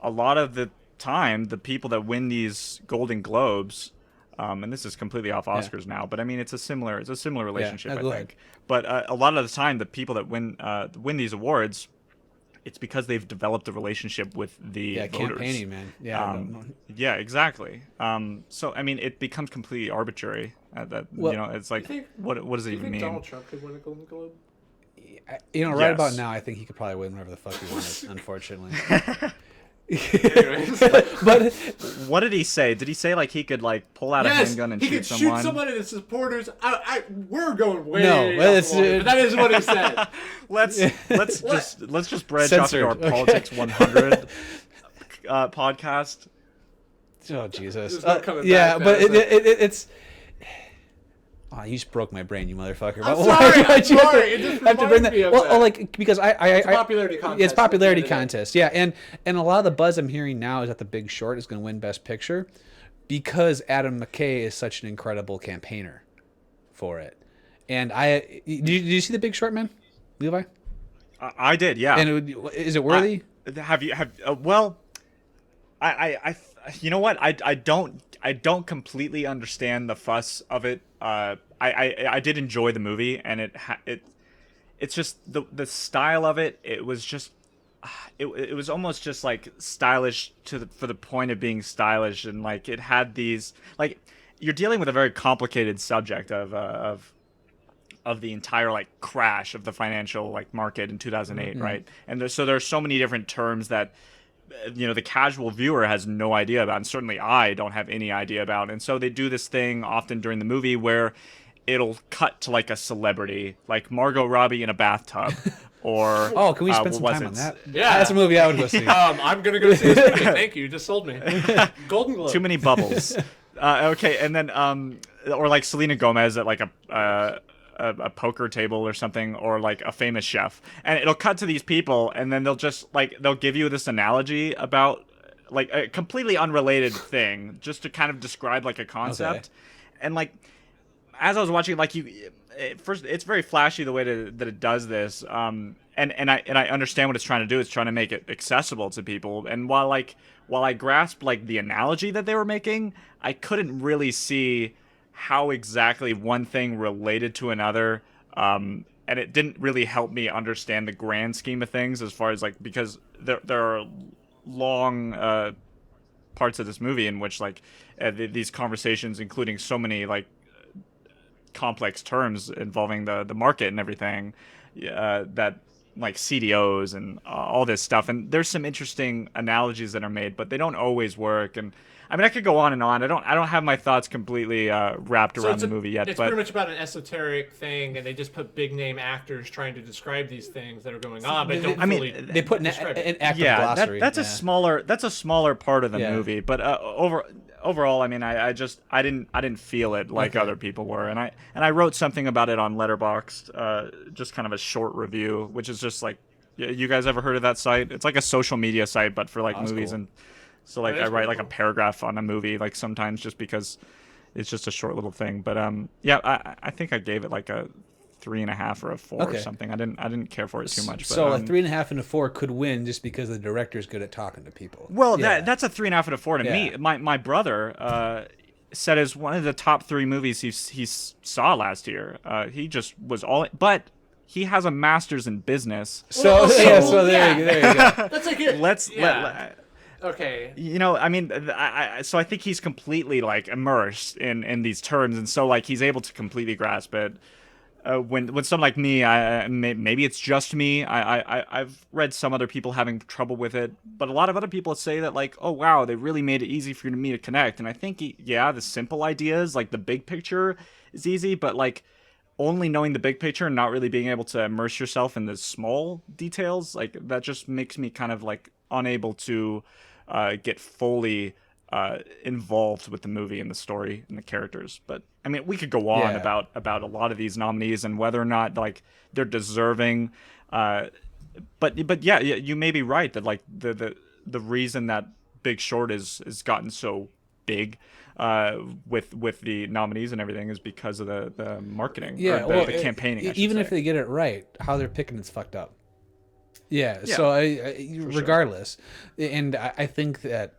a lot of the time, the people that win these Golden Globes, and this is completely off Oscars now, but I mean, it's a similar relationship, I think. Ahead. But a lot of the time, the people that win these awards, it's because they've developed a relationship with the voters. Campaigning, man. Yeah, exactly. So I mean, it becomes completely arbitrary. It's like, what does it even mean? Donald Trump could win a Golden Globe? Right about now, I think he could probably win whatever the fuck he wanted, unfortunately. Anyways. But what did he say? Did he say like he could like pull out a handgun and shoot someone? He could shoot someone and his supporters. We're going way off the wall, but that is what he said. let's just branch Censored. off to our Politics 100 podcast. Oh Jesus! But it's. Oh, you just broke my brain, you motherfucker. I'm sorry. It just have to bring that. me of Well, that. like because It's a popularity contest. It's popularity contest, yeah. And a lot of the buzz I'm hearing now is that The Big Short is going to win Best Picture because Adam McKay is such an incredible campaigner for it. And did you see The Big Short, man, Levi? I did, yeah. And is it worthy? Well, I you know what? I don't completely understand the fuss of it. I did enjoy the movie, and it's just the style of it. It was just it was almost just like stylish for the point of being stylish, and like it had these, like, you're dealing with a very complicated subject of the entire like crash of the financial like market in 2008, right? And so there's so many different terms that the casual viewer has no idea about, and certainly I don't have any idea about. And so they do this thing often during the movie where it'll cut to like a celebrity, like Margot Robbie in a bathtub, or can we spend some time on that? Yeah, that's a movie I would go see. I'm gonna go see this movie. Thank you, you just sold me. Golden Globe. Too many bubbles. Okay, and then or like Selena Gomez at like a poker table or something, or like a famous chef, and it'll cut to these people, and then they'll give you this analogy about like a completely unrelated thing just to kind of describe like a concept. And like, as I was watching, like, first, it's very flashy the way that it does this, and I understand what it's trying to do. It's trying to make it accessible to people, and while I grasped like the analogy that they were making, I couldn't really see how exactly one thing related to another, and it didn't really help me understand the grand scheme of things, as far as like, because there are long parts of this movie in which like these conversations, including so many like complex terms involving the market and everything, that like CDOs and all this stuff, and there's some interesting analogies that are made, but they don't always work. And I mean, I could go on and on. I don't have my thoughts completely wrapped around the movie yet. It's pretty much about an esoteric thing, and they just put big name actors trying to describe these things that are going on, but don't fully. They put an active glossary. That's a smaller part of the movie. But overall, I mean, I didn't feel it like other people were, and I wrote something about it on Letterboxd, just kind of a short review, which is just like, you guys ever heard of that site? It's like a social media site, but for like movies. Cool. And so like I write like a paragraph on a movie, like sometimes, just because it's just a short little thing. But I think I gave it like a 3.5 or a 4 or something. I didn't care for it too much. But, so a 3.5 and a 4 could win just because the director's good at talking to people. Well, that's a 3.5 and a 4 to me. My brother said it's one of the top 3 movies he saw last year. He just was all, but he has a master's in business. So there you go. That's like it. Okay. You know, I mean, so I think he's completely like immersed in these terms, and so like he's able to completely grasp it. When someone like me, maybe it's just me. I've read some other people having trouble with it, but a lot of other people say that like, oh wow, they really made it easy for me to connect. And I think yeah, the simple ideas, like the big picture, is easy, but like only knowing the big picture and not really being able to immerse yourself in the small details, like that just makes me kind of like unable to get fully involved with the movie and the story and the characters. But I mean, we could go on Yeah. about a lot of these nominees and whether or not like they're deserving. But yeah, you may be right that like the reason that Big Short is gotten so big with the nominees and everything is because of the marketing, Yeah, or well, the campaigning. I should even if say. they get it right, how they're picking it's fucked up. Yeah. Yeah, So sure. regardless, and I think that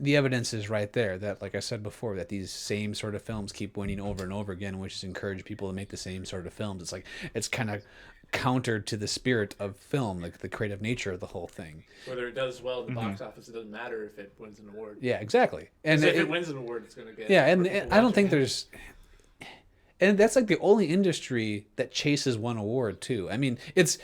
the evidence is right there that, like I said before, that these same sort of films keep winning over and over again, which has encouraged people to make the same sort of films. It's like it's kind of counter to the spirit of film, like the creative nature of the whole thing. Whether it does well in the box office, it doesn't matter if it wins an award. Yeah, exactly. And If it wins an award, it's going to get. yeah, and more people I don't watching think it. there's, and that's like the only industry that chases one award too. I mean, it's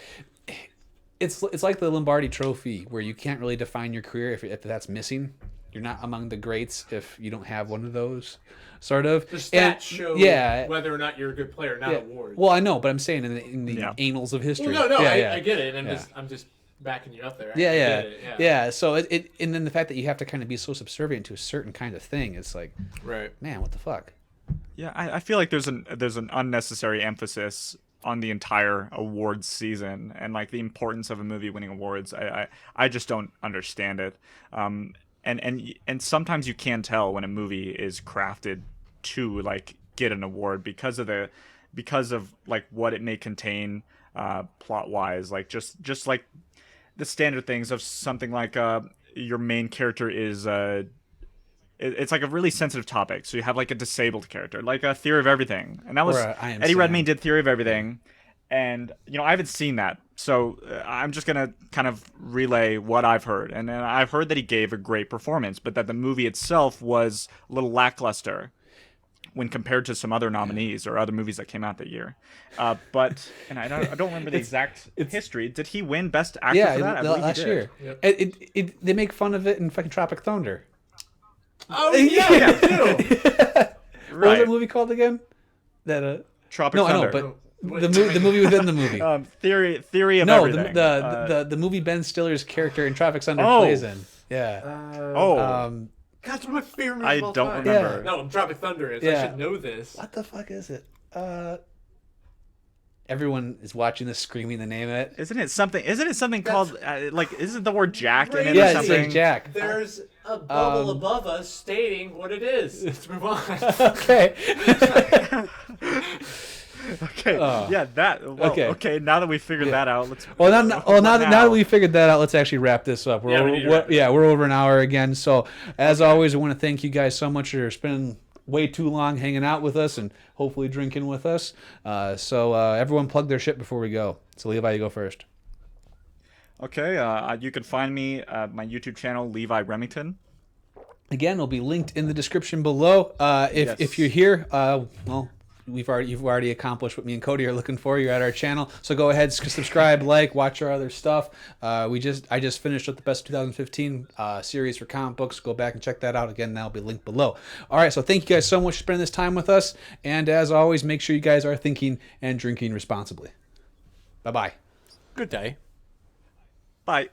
like the Lombardi Trophy, where you can't really define your career if that's missing. You're not among the greats if you don't have one of those, sort of. The stats And- show yeah, whether or not you're a good player, not yeah. awards. Well, I know, but I'm saying in the Yeah. annals of history. Well, no, yeah, I, yeah. I get it. Yeah. I'm just backing you up there. I Yeah, yeah, get it, yeah. So it and then the fact that you have to kind of be so subservient to a certain kind of thing, it's like, Right. man, what the fuck? Yeah, I feel like there's an unnecessary emphasis on the entire awards season and like the importance of a movie winning awards. I just don't understand it. And sometimes you can tell when a movie is crafted to like get an award because of like what it may contain plot wise, like just like the standard things of something like your main character is it's like a really sensitive topic. So you have like a disabled character, like a Theory of Everything, and that was I Am Eddie Sam. Redmayne did Theory of Everything, and you know I haven't seen that, so I'm just gonna kind of relay what I've heard, and I've heard that he gave a great performance, but that the movie itself was a little lackluster when compared to some other nominees or other movies that came out that year. But and I don't remember the exact history. Did he win Best Actor Yeah, for that? I believe last he did. year. Yep. They make fun of it in fucking Tropic Thunder. Oh yeah, too. What was Right. that movie called again? That Tropic no, I Thunder. know, but the movie within the movie. Theory of No, Everything. the movie Ben Stiller's character in Tropic Thunder Oh. plays in. Yeah. oh, That's one of my favorite movies I of all don't time. remember. No, Tropic Thunder is. I Yeah. should know this. What the fuck is it? Everyone is watching this, screaming the name of it. Isn't it something called like? Isn't the word Jack in it Yeah, or it's something? like Jack. There's a bubble above us stating what it is. Let's move on. Okay. Okay. Yeah, that. Well, okay. okay. Now that we figured that out, let's. Well, now that we figured that out, let's actually wrap this up. Yeah, we need to wrap it We're over an hour again. So, as always, I want to thank you guys so much for spending way too long hanging out with us and hopefully drinking with us. So, everyone plug their shit before we go. So, Levi, you go first. Okay. You can find me my YouTube channel, Levi Remington. Again, it'll be linked in the description below. If Yes. you're here, well, you've already accomplished what me and Cody are looking for. You're at our channel, so go ahead, subscribe, like, watch our other stuff. I just finished with the best 2015 series for comic books. Go back and check that out. Again, that'll be linked below. All right, so thank you guys so much for spending this time with us, and as always, make sure you guys are thinking and drinking responsibly. Bye bye. Good day. Bye.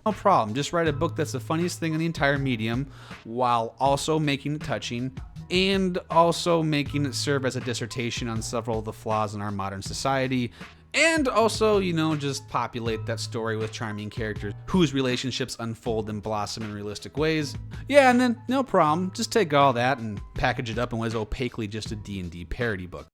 No problem. Just write a book that's the funniest thing in the entire medium, while also making it touching, and also making it serve as a dissertation on several of the flaws in our modern society, and also, just populate that story with charming characters whose relationships unfold and blossom in realistic ways. Yeah, and then, no problem, just take all that and package it up in what is opaquely just a D&D parody book.